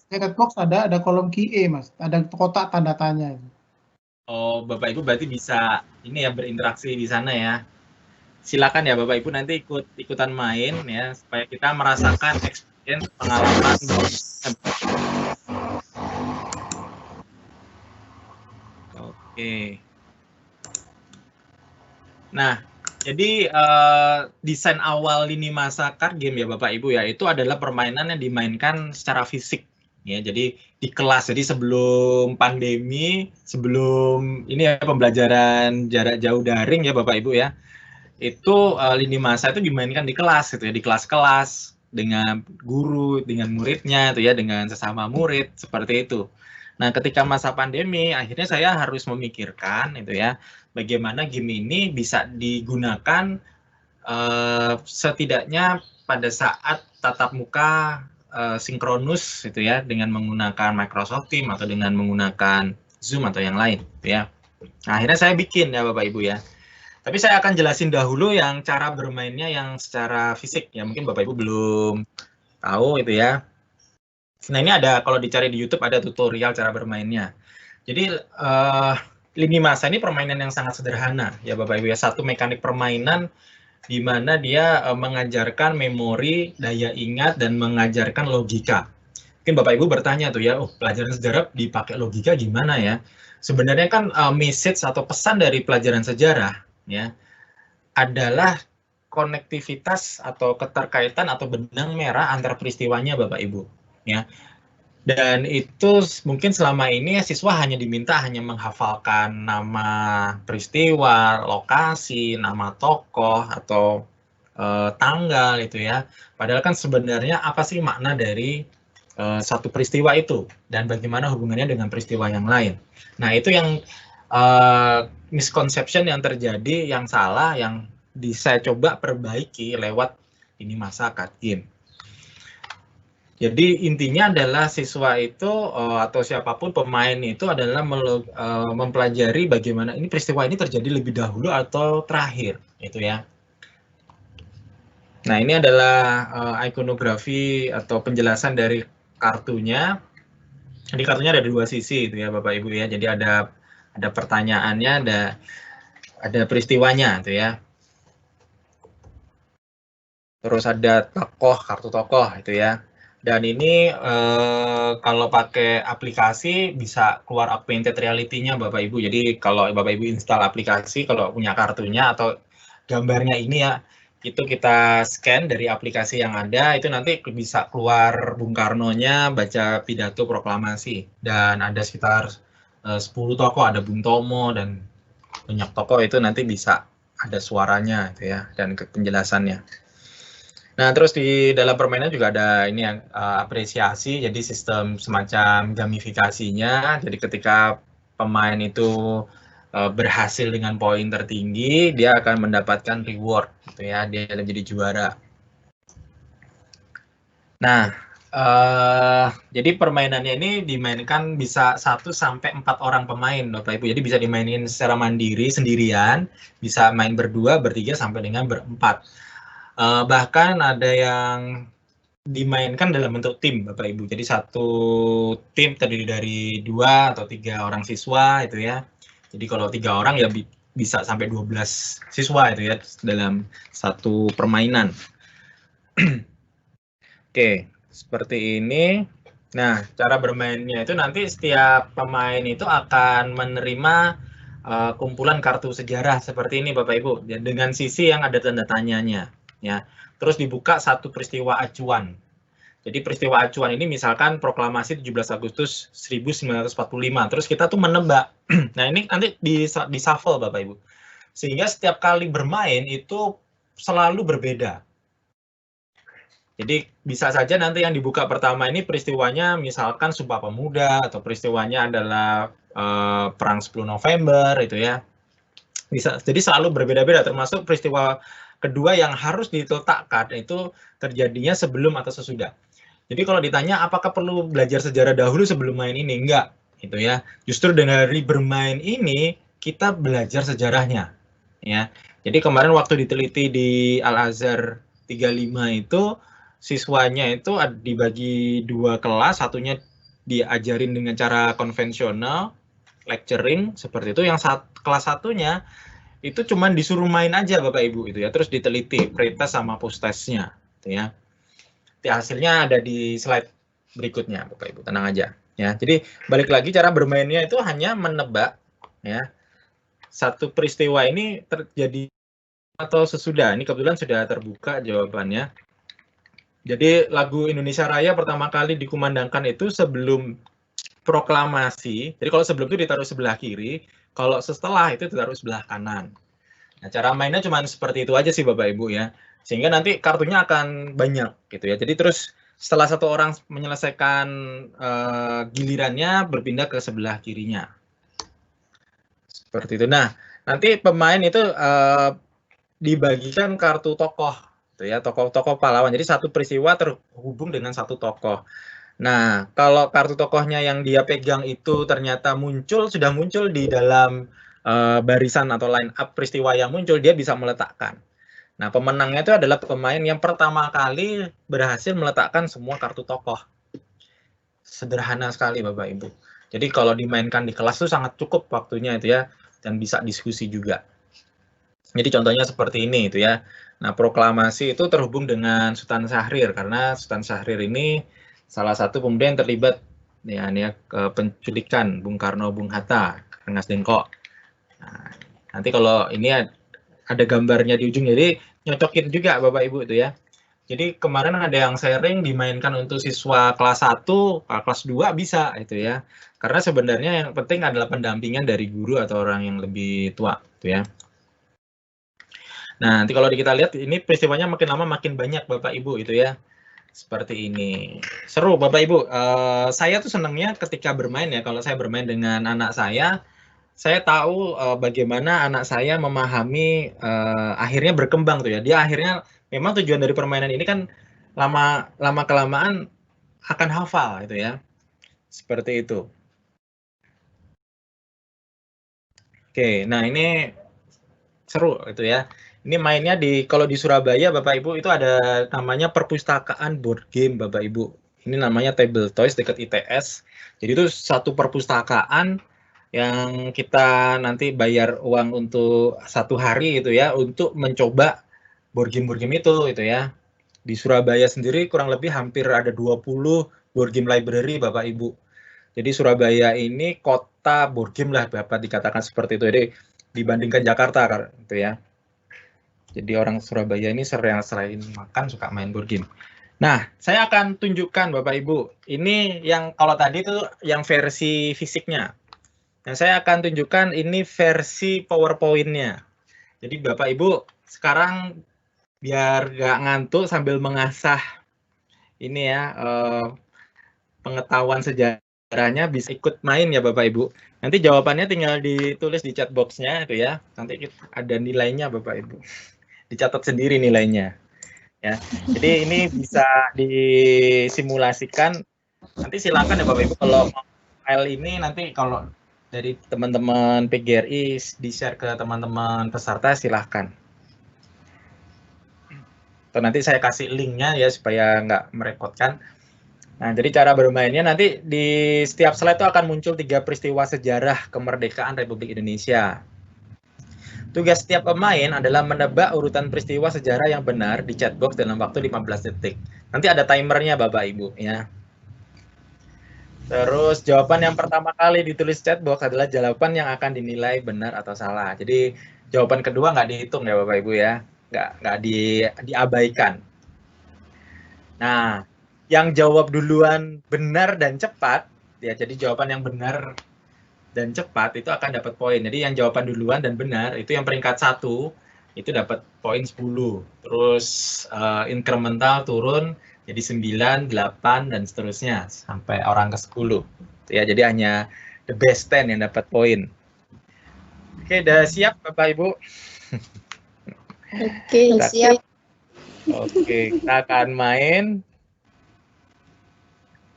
chat box ada kolom QA, Mas. Ada kotak tanda tanya. Oh, Bapak Ibu berarti bisa ini ya berinteraksi di sana ya. Silakan ya Bapak Ibu nanti ikutan main ya supaya kita merasakan experience pengalaman. Oke. Nah, jadi desain awal lini masa card game ya Bapak Ibu ya, itu adalah permainan yang dimainkan secara fisik ya. Jadi di kelas, jadi sebelum pandemi, sebelum ini ya pembelajaran jarak jauh daring ya Bapak Ibu ya, itu lini masa itu dimainkan di kelas gitu ya, di kelas-kelas dengan guru, dengan muridnya itu ya, dengan sesama murid seperti itu. Nah, ketika masa pandemi, akhirnya saya harus memikirkan itu ya, bagaimana game ini bisa digunakan setidaknya pada saat tatap muka sinkronus gitu ya, dengan menggunakan Microsoft Teams atau dengan menggunakan Zoom atau yang lain gitu ya. Nah, akhirnya saya bikin ya Bapak Ibu ya. Tapi saya akan jelasin dahulu yang cara bermainnya yang secara fisik ya, mungkin Bapak Ibu belum tahu itu ya. Nah, ini ada, kalau dicari di YouTube ada tutorial cara bermainnya. Jadi lini masa ini permainan yang sangat sederhana ya Bapak Ibu ya. Satu mekanik permainan di mana dia mengajarkan memori, daya ingat, dan mengajarkan logika. Mungkin Bapak Ibu bertanya tuh ya, oh pelajaran sejarah dipakai logika gimana ya? Sebenarnya kan message atau pesan dari pelajaran sejarah ya adalah konektivitas atau keterkaitan atau benang merah antar peristiwanya Bapak Ibu ya. Dan itu mungkin selama ini siswa hanya diminta menghafalkan nama peristiwa, lokasi, nama tokoh atau tanggal itu ya. Padahal kan sebenarnya apa sih makna dari satu peristiwa itu dan bagaimana hubungannya dengan peristiwa yang lain. Nah, itu yang misconception yang terjadi, yang salah, yang saya coba perbaiki lewat ini masa card game. Jadi intinya adalah siswa itu atau siapapun pemain itu adalah mempelajari bagaimana ini peristiwa ini terjadi lebih dahulu atau terakhir, itu ya. Nah, ini adalah ikonografi atau penjelasan dari kartunya. Di kartunya ada dua sisi itu ya Bapak Ibu ya. Jadi ada pertanyaannya, ada peristiwanya itu ya. Terus ada tokoh, kartu tokoh itu ya. Dan ini kalau pakai aplikasi bisa keluar augmented reality-nya Bapak Ibu. Jadi kalau Bapak Ibu install aplikasi, kalau punya kartunya atau gambarnya ini ya, itu kita scan dari aplikasi yang ada, itu nanti bisa keluar Bung Karno-nya baca pidato proklamasi. Dan ada sekitar 10 tokoh, ada Bung Tomo dan banyak tokoh itu nanti bisa ada suaranya itu ya dan penjelasannya. Nah, terus di dalam permainan juga ada ini yang apresiasi, jadi sistem semacam gamifikasinya. Jadi ketika pemain itu berhasil dengan poin tertinggi, dia akan mendapatkan reward, gitu ya. Dia jadi juara. Nah, jadi permainannya ini dimainkan bisa 1 sampai 4 orang pemain, Bapak Ibu. Jadi bisa dimainin secara mandiri sendirian, bisa main berdua, bertiga sampai dengan berempat. Bahkan ada yang dimainkan dalam bentuk tim Bapak Ibu. Jadi satu tim terdiri dari 2 atau 3 orang siswa itu ya. Jadi kalau 3 orang ya bisa sampai 12 siswa itu ya dalam satu permainan. Oke, seperti ini. Nah, cara bermainnya itu nanti setiap pemain itu akan menerima kumpulan kartu sejarah seperti ini Bapak Ibu dengan sisi yang ada tanda tanyanya. Ya, terus dibuka satu peristiwa acuan. Jadi peristiwa acuan ini misalkan proklamasi 17 Agustus 1945. Terus kita tuh menebak. Nah, ini nanti di shuffle Bapak Ibu. Sehingga setiap kali bermain itu selalu berbeda. Jadi bisa saja nanti yang dibuka pertama ini peristiwanya misalkan Sumpah Pemuda atau peristiwanya adalah Perang 10 November itu ya. Bisa, jadi selalu berbeda-beda termasuk peristiwa kedua yang harus diletakkan itu terjadinya sebelum atau sesudah. Jadi kalau ditanya apakah perlu belajar sejarah dahulu sebelum main ini? Enggak. itu ya. Justru dari bermain ini kita belajar sejarahnya, ya. Jadi kemarin waktu diteliti di Al-Azhar 35 itu siswanya itu dibagi 2 kelas, satunya diajarin dengan cara konvensional, lecturing seperti itu, yang kelas satunya itu cuman disuruh main aja Bapak Ibu itu ya, terus diteliti pretest sama posttestnya gitu ya. Hasilnya ada di slide berikutnya Bapak Ibu, tenang aja ya. Jadi balik lagi cara bermainnya itu hanya menebak ya. Satu peristiwa ini terjadi atau sesudah. Ini kebetulan sudah terbuka jawabannya. Jadi lagu Indonesia Raya pertama kali dikumandangkan itu sebelum proklamasi. Jadi kalau sebelum itu ditaruh sebelah kiri, kalau setelah itu ditaruh sebelah kanan. Nah, cara mainnya cuma seperti itu aja sih Bapak Ibu ya. Sehingga nanti kartunya akan banyak gitu ya. Jadi terus setelah satu orang menyelesaikan gilirannya berpindah ke sebelah kirinya. Seperti itu. Nah, nanti pemain itu dibagikan kartu tokoh gitu ya, tokoh-tokoh pahlawan. Jadi satu peristiwa terhubung dengan satu tokoh. Nah, kalau kartu tokohnya yang dia pegang itu ternyata sudah muncul di dalam barisan atau line up peristiwa yang muncul, dia bisa meletakkan. Nah, pemenangnya itu adalah pemain yang pertama kali berhasil meletakkan semua kartu tokoh. Sederhana sekali Bapak Ibu. Jadi kalau dimainkan di kelas itu sangat cukup waktunya itu ya, dan bisa diskusi juga. Jadi contohnya seperti ini itu ya. Nah, proklamasi itu terhubung dengan Sultan Syahrir, karena Sultan Syahrir ini salah satu pemuda yang terlibat ya penculikan Bung Karno, Bung Hatta, Rengas Dengklok. Nah, nanti kalau ini ada gambarnya di ujung, jadi nyocokin juga Bapak Ibu itu ya. Jadi kemarin ada yang sharing dimainkan untuk siswa kelas 1, kelas 2 bisa itu ya. Karena sebenarnya yang penting adalah pendampingan dari guru atau orang yang lebih tua itu ya. Nah, nanti kalau kita lihat ini peristiwanya makin lama makin banyak Bapak Ibu itu ya. Seperti ini. Seru Bapak Ibu. Saya tuh senangnya ketika bermain ya. Kalau saya bermain dengan anak saya tahu bagaimana anak saya memahami akhirnya berkembang tuh ya. Dia akhirnya memang tujuan dari permainan ini kan lama kelamaan akan hafal itu ya. Seperti itu. Oke, nah ini seru itu ya. Ini mainnya kalau di Surabaya Bapak Ibu itu ada namanya perpustakaan board game Bapak Ibu. Ini namanya Table Toys dekat ITS. Jadi itu satu perpustakaan yang kita nanti bayar uang untuk 1 hari itu ya, untuk mencoba board game itu ya. Di Surabaya sendiri kurang lebih hampir ada 20 board game library Bapak Ibu. Jadi Surabaya ini kota board game lah Bapak dikatakan seperti itu. Jadi dibandingkan Jakarta gitu ya. Jadi orang Surabaya ini selain makan suka main board game. Nah, saya akan tunjukkan Bapak Ibu. Ini yang kalau tadi itu yang versi fisiknya. Nah, saya akan tunjukkan ini versi PowerPoint-nya. Jadi Bapak Ibu sekarang biar nggak ngantuk sambil mengasah ini ya pengetahuan sejarahnya, bisa ikut main ya Bapak Ibu. Nanti jawabannya tinggal ditulis di chat box-nya itu ya. Nanti ada nilainya Bapak Ibu. Dicatat sendiri nilainya ya. Jadi ini bisa disimulasikan. Nanti silakan ya Bapak Ibu, kalau file ini nanti kalau dari teman-teman PGRI di-share ke teman-teman peserta silahkan. Atau nanti saya kasih linknya ya supaya nggak merepotkan. Nah, jadi cara bermainnya nanti di setiap slide itu akan muncul 3 peristiwa sejarah kemerdekaan Republik Indonesia. Tugas setiap pemain adalah menebak urutan peristiwa sejarah yang benar di chat box dalam waktu 15 detik. Nanti ada timernya Bapak Ibu ya. Terus jawaban yang pertama kali ditulis chat box adalah jawaban yang akan dinilai benar atau salah. Jadi jawaban kedua nggak dihitung ya Bapak Ibu ya. Nggak diabaikan. Nah, yang jawab duluan benar dan cepat, ya jadi jawaban yang benar dan cepat itu akan dapat poin. Jadi yang jawaban duluan dan benar itu yang peringkat 1 itu dapat poin 10. Terus incremental turun jadi 9, 8 dan seterusnya sampai orang ke 10. Ya, jadi hanya the best 10 yang dapat poin. Oke, udah siap Bapak Ibu? Oke, siap. Oke, kita akan main.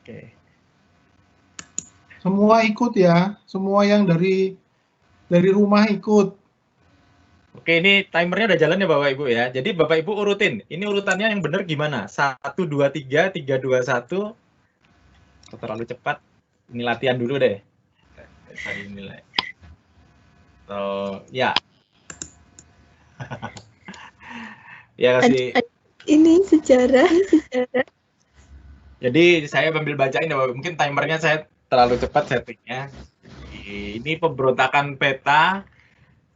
Oke. Semua ikut ya, semua yang dari rumah ikut. Oke, ini timernya udah jalan ya Bapak Ibu ya. Jadi Bapak Ibu urutin. Ini urutannya yang benar gimana? 1, 2, 3, 3, 2, 1. Terlalu cepat. Ini latihan dulu deh. Tadi nilai. So, ya. Ya kasih. Ini sejarah. Jadi saya ambil bacain ya, Bapak. Mungkin timernya saya terlalu cepat settingnya. Ini pemberontakan peta.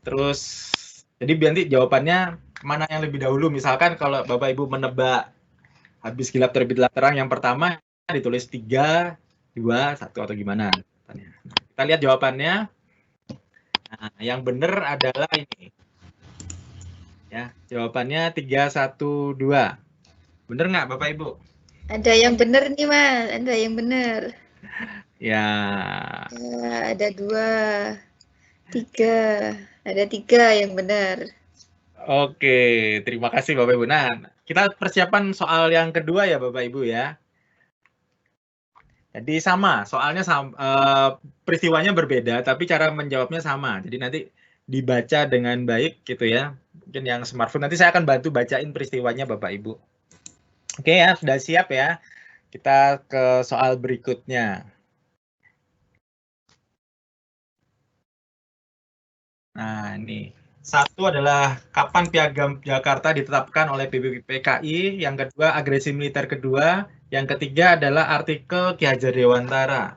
Terus jadi nanti jawabannya mana yang lebih dahulu. Misalkan kalau Bapak Ibu menebak habis gelap terbitlah terang yang pertama ditulis 3, 2, 1 atau gimana. Kita lihat jawabannya. Nah, yang benar adalah ini. Ya, jawabannya 3, 1, 2. Benar nggak Bapak Ibu? Ada yang benar nih Mas, ada yang benar. Ya. Ya, ada 2, 3, ada 3 yang benar. Oke, terima kasih Bapak Ibu. Nah, kita persiapan soal yang kedua ya Bapak Ibu ya. Jadi sama, soalnya sama, peristiwanya berbeda, tapi cara menjawabnya sama. Jadi nanti dibaca dengan baik gitu ya. Mungkin yang smartphone nanti saya akan bantu bacain peristiwanya Bapak Ibu. Oke ya, sudah siap ya. Kita ke soal berikutnya. Nah, ini. 1 adalah kapan Piagam Jakarta ditetapkan oleh PBPKI, yang kedua agresi militer kedua, yang ketiga adalah artikel Ki Hajar Dewantara.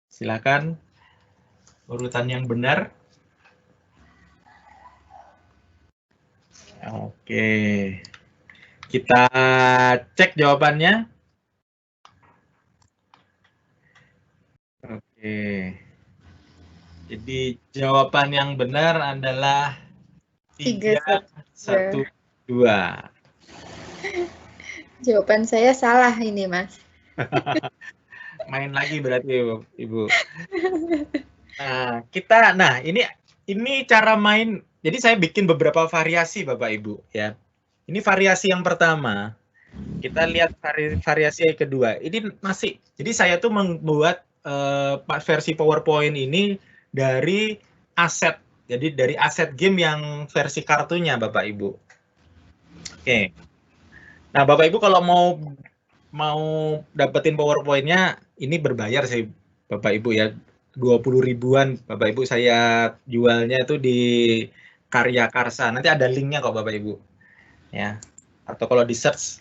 Silakan urutan yang benar. Oke. Kita cek jawabannya. Oke. Jadi jawaban yang benar adalah 3, 1, 2. Jawaban saya salah ini Mas. Main lagi berarti Ibu. Nah, ini cara main. Jadi saya bikin beberapa variasi Bapak Ibu ya. Ini variasi yang pertama. Kita lihat variasi yang kedua. Ini masih. Jadi saya tuh membuat versi PowerPoint ini dari aset. Jadi dari aset game yang versi kartunya Bapak Ibu. Oke. Nah, Bapak Ibu kalau mau dapetin PowerPoint-nya ini berbayar sih Bapak Ibu ya. 20 ribuan Bapak Ibu saya jualnya itu di Karya Karsa. Nanti ada linknya kok Bapak Ibu. Ya. Atau kalau di search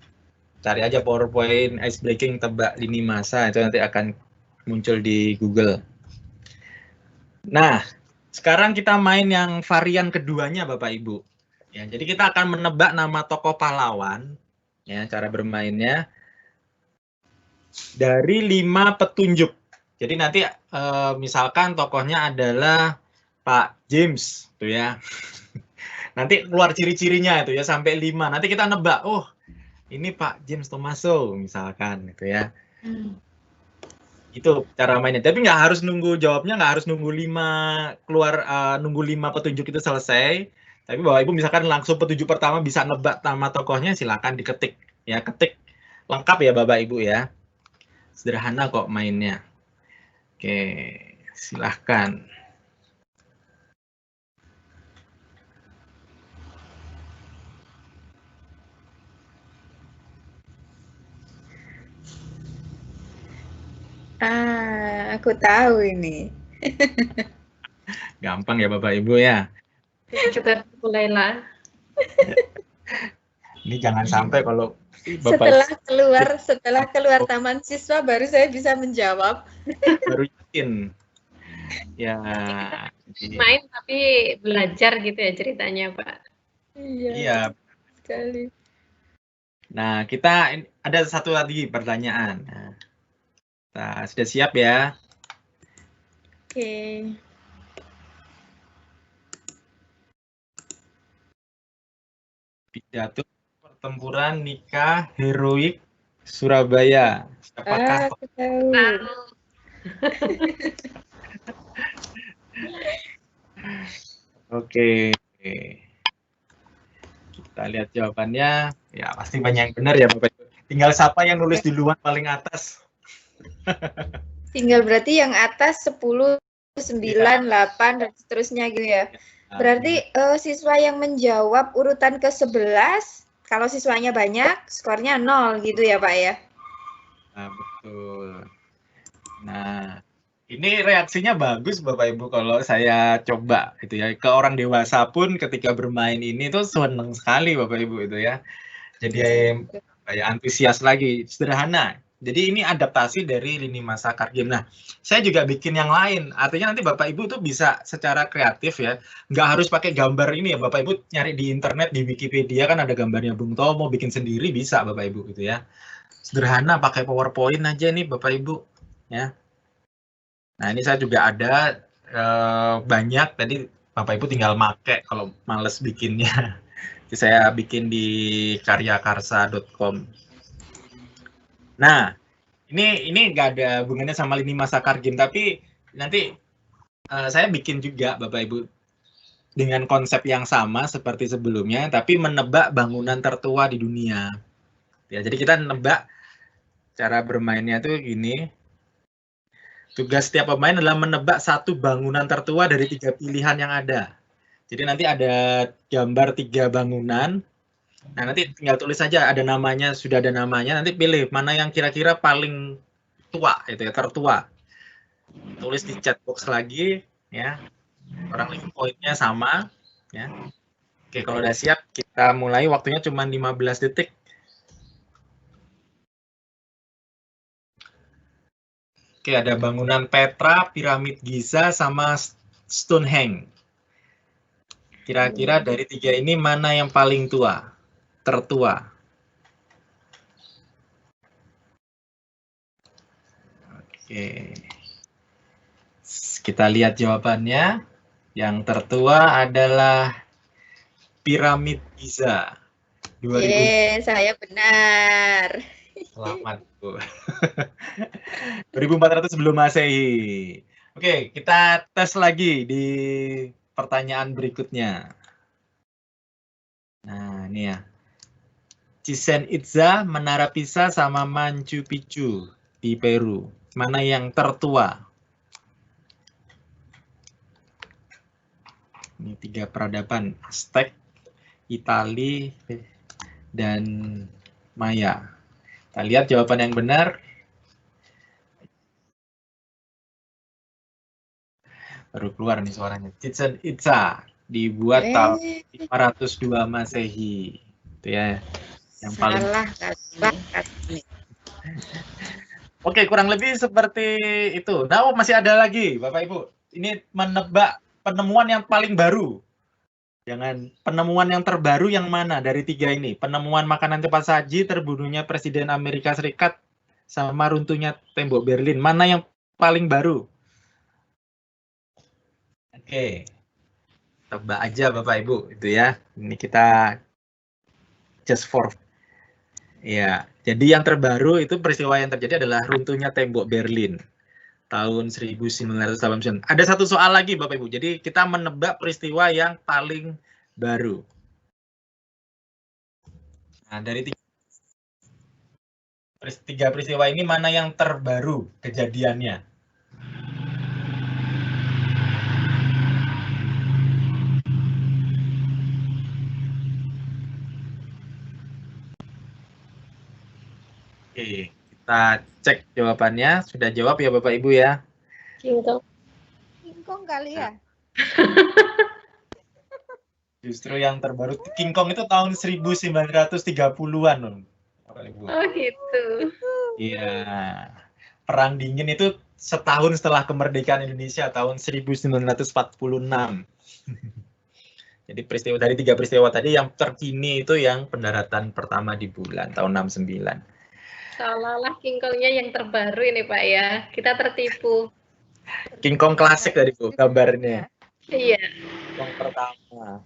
cari aja PowerPoint ice breaking tebak lini masa, itu nanti akan muncul di Google. Nah, sekarang kita main yang varian keduanya Bapak Ibu. Ya, jadi kita akan menebak nama tokoh pahlawan. Ya, cara bermainnya dari 5 petunjuk. Jadi nanti misalkan tokohnya adalah Pak James, tuh ya. Nanti keluar ciri-cirinya itu ya sampai 5. Nanti kita nebak, oh ini Pak James Tomaso misalkan gitu ya. Itu cara mainnya. Tapi nggak harus nunggu jawabnya, nggak harus nunggu 5 keluar, nunggu 5 petunjuk itu selesai. Tapi Bapak Ibu misalkan langsung petunjuk pertama bisa nebak nama tokohnya, silakan diketik ya, ketik lengkap ya Bapak Ibu ya. Sederhana kok mainnya. Oke, silahkan. Aku tahu ini. Gampang ya Bapak Ibu ya. Juga mulailah. Ini jangan sampai kalau Bapak Setelah keluar taman siswa baru saya bisa menjawab. baru yakin. Ya. Main tapi belajar gitu ya ceritanya, Pak. Iya. Sekali. Nah, kita ada satu lagi pertanyaan. Nah, sudah siap ya? Oke. Pidato pertempuran nikah heroik Surabaya. Apakah Aku tahu. Oke. Kita lihat jawabannya. Ya, pasti banyak yang benar ya, Bapak Ibu. Tinggal siapa yang nulis duluan paling atas. Tinggal berarti yang atas 10, 9, 8, dan seterusnya gitu ya. Berarti siswa yang menjawab urutan ke-11, kalau siswanya banyak, skornya 0 gitu ya Pak ya? Nah, betul. Nah, ini reaksinya bagus Bapak Ibu kalau saya coba gitu ya. Ke orang dewasa pun ketika bermain ini tuh seneng sekali Bapak Ibu itu ya. Jadi kayak antusias lagi, sederhana. Jadi ini adaptasi dari lini masa card game. Nah, saya juga bikin yang lain. Artinya nanti Bapak Ibu tuh bisa secara kreatif ya. Nggak harus pakai gambar ini ya. Bapak Ibu nyari di internet, di Wikipedia kan ada gambarnya Bung Tomo, bikin sendiri bisa Bapak Ibu gitu ya. Sederhana pakai PowerPoint aja nih Bapak Ibu ya. Nah, ini saya juga ada banyak, tadi Bapak Ibu tinggal make kalau males bikinnya. Jadi saya bikin di karyakarsa.com. Nah, ini nggak ada hubungannya sama lini masa card game, tapi nanti saya bikin juga Bapak Ibu dengan konsep yang sama seperti sebelumnya, tapi menebak bangunan tertua di dunia. Ya, jadi kita nebak cara bermainnya tuh gini. Tugas setiap pemain adalah menebak satu bangunan tertua dari 3 pilihan yang ada. Jadi nanti ada gambar 3 bangunan. Nah, nanti tinggal tulis saja, ada namanya, sudah ada namanya, nanti pilih mana yang kira-kira paling tua, itu ya, tertua. Tulis di chat box lagi, ya. Orang lagi poinnya sama, ya. Oke, kalau udah siap, kita mulai. Waktunya cuma 15 detik. Oke, ada bangunan Petra, piramid Giza, sama Stonehenge. Kira-kira dari 3 ini mana yang paling tua? Tertua. Oke. Kita lihat jawabannya. Yang tertua adalah piramid Giza. 2000. Saya benar. Selamat, Bu. 2400 sebelum Masehi. Oke, kita tes lagi di pertanyaan berikutnya. Nah, ini ya. Chichen Itza, Menara Pisa, sama Machu Picchu di Peru. Mana yang tertua? Ini 3 peradaban, Aztec, Itali, dan Maya. Kita lihat jawaban yang benar. Baru keluar nih suaranya. Chichen Itza dibuat tahun 502 Masehi. Itu ya. Yang paling salah. Oke, kurang lebih seperti itu. Nah, masih ada lagi, Bapak Ibu. Ini menebak penemuan yang paling baru. Jangan penemuan yang terbaru yang mana dari 3 ini? Penemuan makanan cepat saji, terbunuhnya Presiden Amerika Serikat, sama runtuhnya tembok Berlin. Mana yang paling baru? Oke. Tebak aja Bapak Ibu, itu ya. Ini kita just for. Ya, jadi yang terbaru itu peristiwa yang terjadi adalah runtuhnya tembok Berlin tahun 1989. Ada satu soal lagi Bapak Ibu. Jadi kita menebak peristiwa yang paling baru. Nah, dari 3 peristiwa ini mana yang terbaru kejadiannya? Oke, kita cek jawabannya. Sudah jawab ya Bapak Ibu ya? Kingkong kali ya? Justru yang terbaru, King Kong itu tahun 1930-an. Bapak Ibu. Oh gitu. Iya. Perang Dingin itu setahun setelah kemerdekaan Indonesia, tahun 1946. Jadi peristiwa dari 3 peristiwa tadi yang terkini itu yang pendaratan pertama di bulan, tahun 69. Salah King Kong-nya yang terbaru ini Pak ya. Kita tertipu. King Kong klasik dari Bu gambarnya. Iya. King Kong pertama.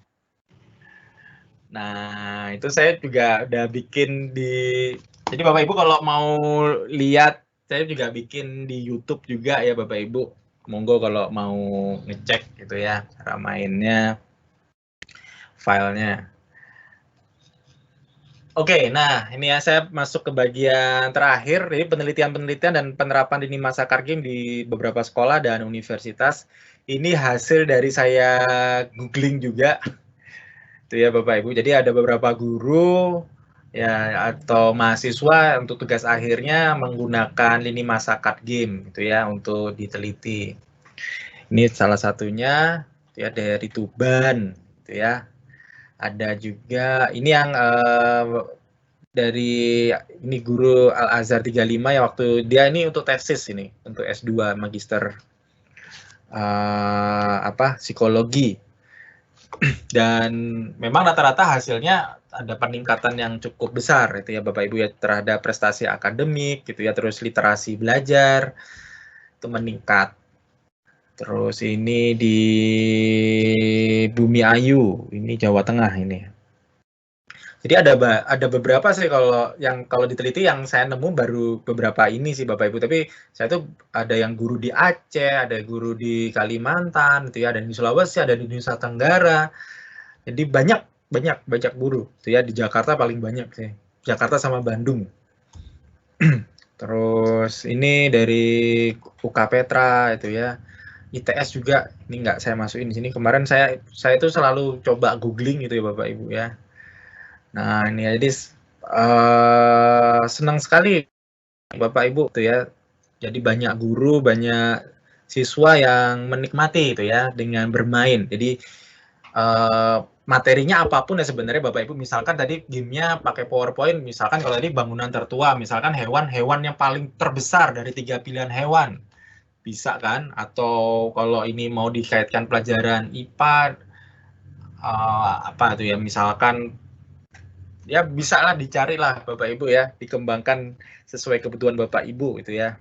Nah, itu saya juga udah bikin di. Jadi Bapak Ibu kalau mau lihat, saya juga bikin di YouTube juga ya Bapak Ibu. Monggo kalau mau ngecek gitu ya cara mainnya, filenya. Oke, nah ini ya saya masuk ke bagian terakhir, jadi penelitian-penelitian dan penerapan lini masa card game di beberapa sekolah dan universitas. Ini hasil dari saya googling juga, itu ya Bapak Ibu. Jadi ada beberapa guru ya atau mahasiswa untuk tugas akhirnya menggunakan lini masa card game, itu ya untuk diteliti. Ini salah satunya, ya dari Tuban, itu ya. Ada juga ini yang dari ini guru Al Azhar 35 ya, waktu dia ini untuk tesis ini untuk S2 magister psikologi, dan memang rata-rata hasilnya ada peningkatan yang cukup besar itu ya Bapak Ibu ya terhadap prestasi akademik gitu ya, terus literasi belajar itu meningkat. Terus ini di Bumi Ayu, ini Jawa Tengah ini. Jadi ada beberapa sih kalau diteliti yang saya nemu baru beberapa ini sih Bapak Ibu. Tapi saya tuh ada yang guru di Aceh, ada guru di Kalimantan, gitu ya, ada di Sulawesi, ada di Nusa Tenggara. Jadi banyak guru, gitu ya, di Jakarta paling banyak sih. Jakarta sama Bandung. Terus ini dari UK Petra itu ya. ITS juga, ini nggak saya masukin di sini. Kemarin saya itu selalu coba googling gitu ya Bapak Ibu ya. Nah ini jadi senang sekali Bapak Ibu tuh ya. Jadi banyak guru, banyak siswa yang menikmati itu ya dengan bermain. Jadi materinya apapun ya sebenarnya Bapak Ibu. Misalkan tadi gamenya pakai PowerPoint, misalkan kalau tadi bangunan tertua, misalkan hewan yang paling terbesar dari 3 pilihan hewan. Bisa kan? Atau kalau ini mau dikaitkan pelajaran IPA, apa tuh ya, misalkan ya bisa lah dicari lah Bapak Ibu ya, dikembangkan sesuai kebutuhan Bapak Ibu itu ya.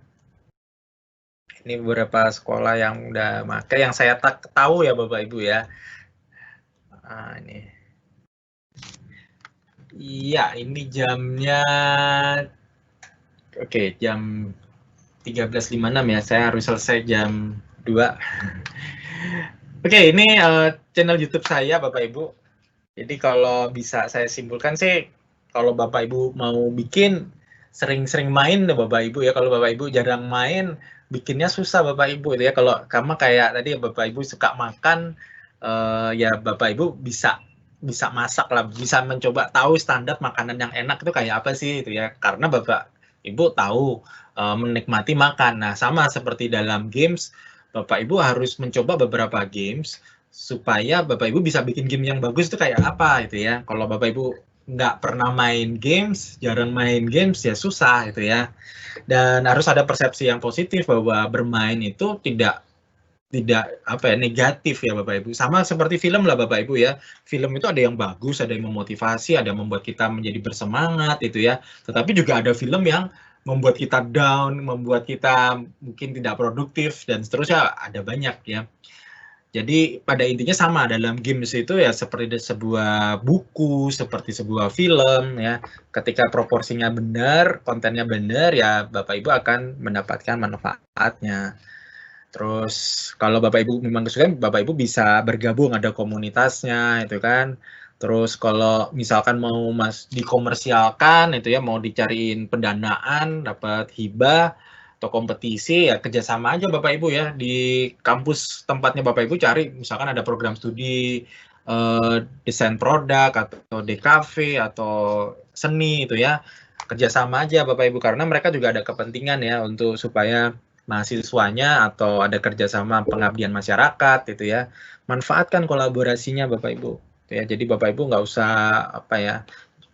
Ini beberapa sekolah yang udah pakai, yang saya tahu ya Bapak Ibu ya. Nah, ini. Iya, ini jamnya, oke, jam 13.56 ya, saya harus selesai jam 2. Oke, ini channel YouTube saya Bapak Ibu. Jadi kalau bisa saya simpulkan sih, kalau Bapak Ibu mau bikin, sering-sering main deh Bapak Ibu ya. Kalau Bapak Ibu jarang main, bikinnya susah Bapak Ibu ya. Kalau kamu kayak tadi Bapak Ibu suka makan, ya Bapak Ibu bisa masak lah, bisa mencoba tahu standar makanan yang enak itu kayak apa sih itu ya. Karena Bapak Ibu tahu menikmati makan. Nah, sama seperti dalam games, Bapak Ibu harus mencoba beberapa games supaya Bapak Ibu bisa bikin game yang bagus itu kayak apa itu ya. Kalau Bapak Ibu nggak pernah main games, jarang main games ya susah itu ya. Dan harus ada persepsi yang positif bahwa bermain itu tidak negatif ya Bapak Ibu. Sama seperti film lah Bapak Ibu ya. Film itu ada yang bagus, ada yang memotivasi, ada yang membuat kita menjadi bersemangat itu ya. Tetapi juga ada film yang membuat kita down, membuat kita mungkin tidak produktif dan seterusnya, ada banyak ya. Jadi pada intinya sama dalam games itu ya seperti sebuah buku, seperti sebuah film ya. Ketika proporsinya benar, kontennya benar ya Bapak Ibu akan mendapatkan manfaatnya. Terus kalau Bapak Ibu memang kesukaan, Bapak Ibu bisa bergabung, ada komunitasnya itu kan. Terus kalau misalkan mau dikomersialkan itu ya, mau dicariin pendanaan, dapat hibah atau kompetisi ya kerjasama aja Bapak Ibu ya, di kampus tempatnya Bapak Ibu cari, misalkan ada program studi desain produk atau DKV atau seni itu ya, kerjasama aja Bapak Ibu, karena mereka juga ada kepentingan ya untuk supaya mahasiswanya atau ada kerjasama pengabdian masyarakat itu ya, manfaatkan kolaborasinya Bapak Ibu ya. Jadi Bapak Ibu nggak usah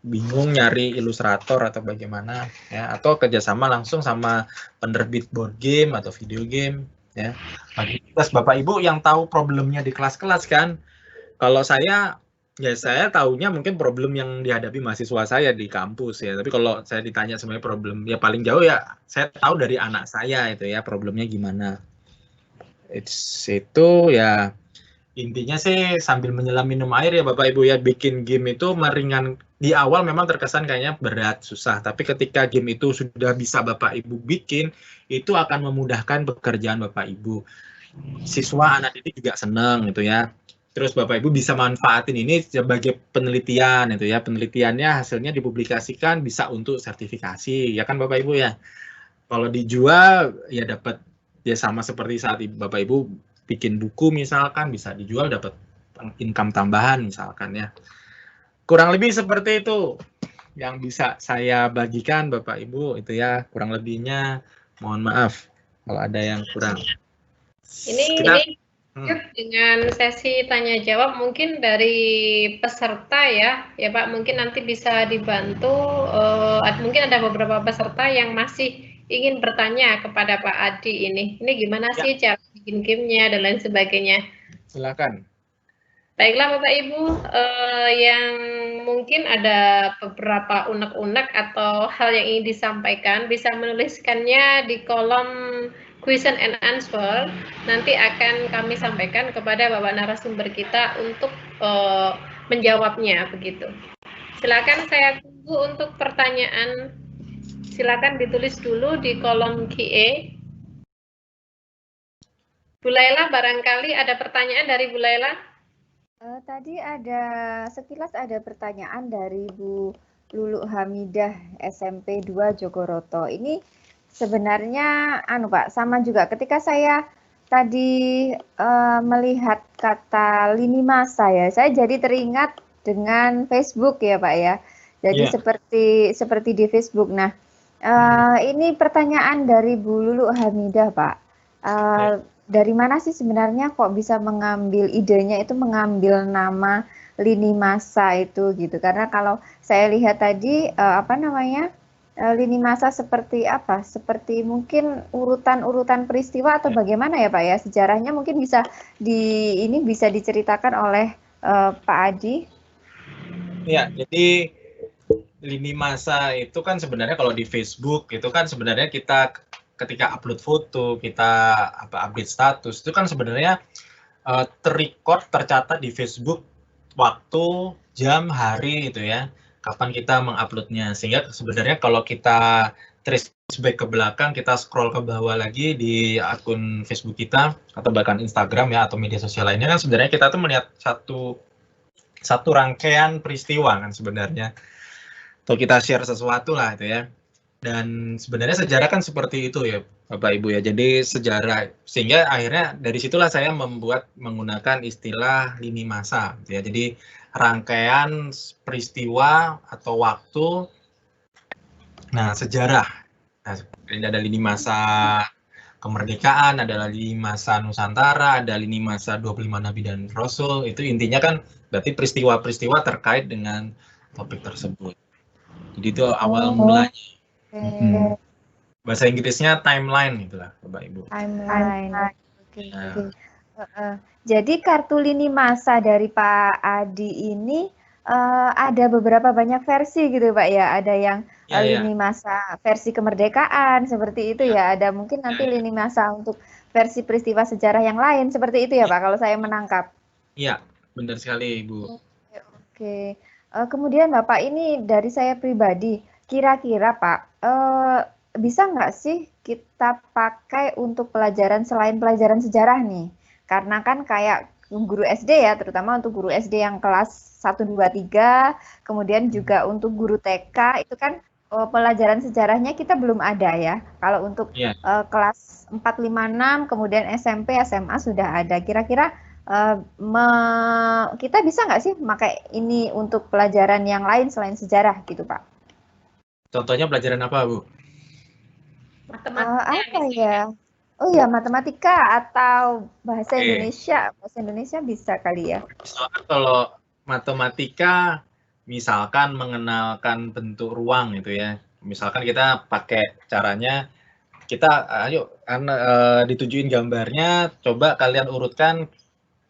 bingung nyari ilustrator atau bagaimana ya, atau kerjasama langsung sama penerbit board game atau video game ya. Terus Bapak Ibu yang tahu problemnya di kelas-kelas kan. Kalau saya tahunya mungkin problem yang dihadapi mahasiswa saya di kampus ya. Tapi kalau saya ditanya sebenarnya problem ya paling jauh ya saya tahu dari anak saya itu ya, problemnya gimana. Itu ya intinya sih sambil menyelam minum air ya Bapak Ibu ya, bikin game itu meringan. Di awal memang terkesan kayaknya berat, susah. Tapi ketika game itu sudah bisa Bapak Ibu bikin, itu akan memudahkan pekerjaan Bapak Ibu. Siswa anak didik juga senang gitu ya. Terus Bapak Ibu bisa manfaatin ini sebagai penelitian itu ya. Penelitiannya hasilnya dipublikasikan bisa untuk sertifikasi ya kan Bapak Ibu ya. Kalau dijual ya dapat ya sama seperti saat Bapak Ibu bikin buku misalkan bisa dijual dapat income tambahan misalkan ya. Kurang lebih seperti itu yang bisa saya bagikan Bapak Ibu itu ya. Kurang lebihnya mohon maaf kalau ada yang kurang. Ini dengan sesi tanya jawab mungkin dari peserta ya Pak, mungkin nanti bisa dibantu, mungkin ada beberapa peserta yang masih ingin bertanya kepada Pak Adi ini gimana sih cara bikin gamenya dan lain sebagainya. Silakan. Baiklah Bapak Ibu, yang mungkin ada beberapa unek-unek atau hal yang ingin disampaikan bisa menuliskannya di kolom question and answer, nanti akan kami sampaikan kepada Bapak narasumber kita untuk menjawabnya begitu. Silakan saya tunggu untuk pertanyaan. Silakan ditulis dulu di kolom QA. Bu Laila, barangkali ada pertanyaan dari Bu Laila? Tadi sekilas ada pertanyaan dari Bu Lulu Hamidah SMP 2 Jogoroto. Ini sebenarnya Pak, sama juga ketika saya tadi melihat kata lini masa ya, saya jadi teringat dengan Facebook ya Pak ya. Jadi seperti di Facebook. Nah, ini pertanyaan dari Bu Lulu Hamidah Pak. Dari mana sih sebenarnya kok bisa mengambil idenya itu mengambil nama lini masa itu gitu? Karena kalau saya lihat tadi lini masa seperti apa? Seperti mungkin urutan-urutan peristiwa atau bagaimana ya Pak ya? Sejarahnya mungkin bisa diceritakan oleh Pak Adi. Ya, jadi lini masa itu kan sebenarnya kalau di Facebook itu kan sebenarnya kita ketika upload foto, kita update status, itu kan sebenarnya tercatat di Facebook waktu, jam, hari gitu ya, kapan kita menguploadnya. Sehingga sebenarnya kalau kita trace back ke belakang, kita scroll ke bawah lagi di akun Facebook kita, atau bahkan Instagram ya, atau media sosial lainnya kan sebenarnya kita tuh melihat satu rangkaian peristiwa kan sebenarnya. Atau kita share sesuatu lah itu ya. Dan sebenarnya sejarah kan seperti itu ya Bapak Ibu ya. Jadi sejarah, sehingga akhirnya dari situlah saya menggunakan istilah lini masa gitu ya. Jadi rangkaian peristiwa atau waktu. Nah, sejarah. Nah, ini ada lini masa kemerdekaan, ada lini masa Nusantara, ada lini masa 25 Nabi dan Rasul. Itu intinya kan berarti peristiwa-peristiwa terkait dengan topik tersebut. Jadi itu awal mulanya. Bahasa Inggrisnya timeline itulah Bapak Ibu. Timeline. Oke. Jadi kartu lini masa dari Pak Adi ini ada beberapa banyak versi gitu Pak ya. Ada yang lini masa versi kemerdekaan seperti itu ya. Ada mungkin nanti lini masa untuk versi peristiwa sejarah yang lain seperti itu ya Pak kalau saya menangkap. Iya, benar sekali Ibu. Oke. Kemudian Bapak ini dari saya pribadi, kira-kira Pak, bisa nggak sih kita pakai untuk pelajaran selain pelajaran sejarah nih? Karena kan kayak guru SD ya, terutama untuk guru SD yang kelas 1, 2, 3, kemudian juga untuk guru TK, itu kan pelajaran sejarahnya kita belum ada ya. Kalau untuk kelas 4, 5, 6, kemudian SMP, SMA sudah ada. Kira-kira kita bisa nggak sih pakai ini untuk pelajaran yang lain selain sejarah gitu Pak? Contohnya pelajaran apa Bu? Apa ya? Oh ya, matematika atau bahasa Indonesia. Bahasa Indonesia bisa kali ya. Misalkan kalau matematika, misalkan mengenalkan bentuk ruang gitu ya. Misalkan kita pakai caranya, kita ditujuin gambarnya, coba kalian urutkan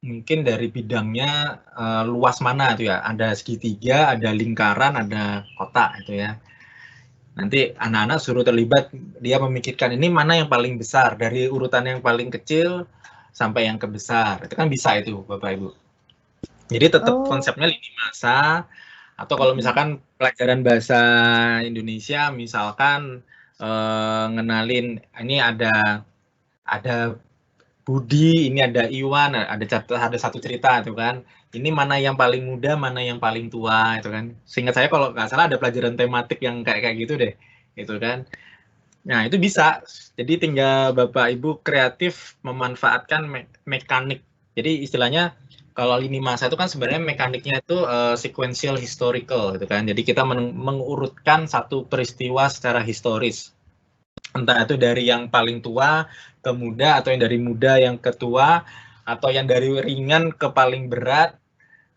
mungkin dari bidangnya luas mana itu ya. Ada segitiga, ada lingkaran, ada kotak itu ya. Nanti anak-anak suruh terlibat, dia memikirkan ini mana yang paling besar, dari urutan yang paling kecil sampai yang kebesar. Itu kan bisa itu Bapak Ibu. Jadi tetap konsepnya lini masa, atau kalau misalkan pelajaran bahasa Indonesia, misalkan ngenalin ini ada Budi, ini ada Iwan, ada satu cerita itu kan. Ini mana yang paling muda, mana yang paling tua itu kan. Seingat saya kalau nggak salah ada pelajaran tematik yang kayak gitu deh, gitu kan. Nah itu bisa. Jadi tinggal Bapak Ibu kreatif memanfaatkan mekanik. Jadi istilahnya kalau lini masa itu kan sebenarnya mekaniknya itu sequential historical gitu kan. Jadi kita mengurutkan satu peristiwa secara historis. Entah itu dari yang paling tua ke muda, atau yang dari muda yang ke tua, atau yang dari ringan ke paling berat.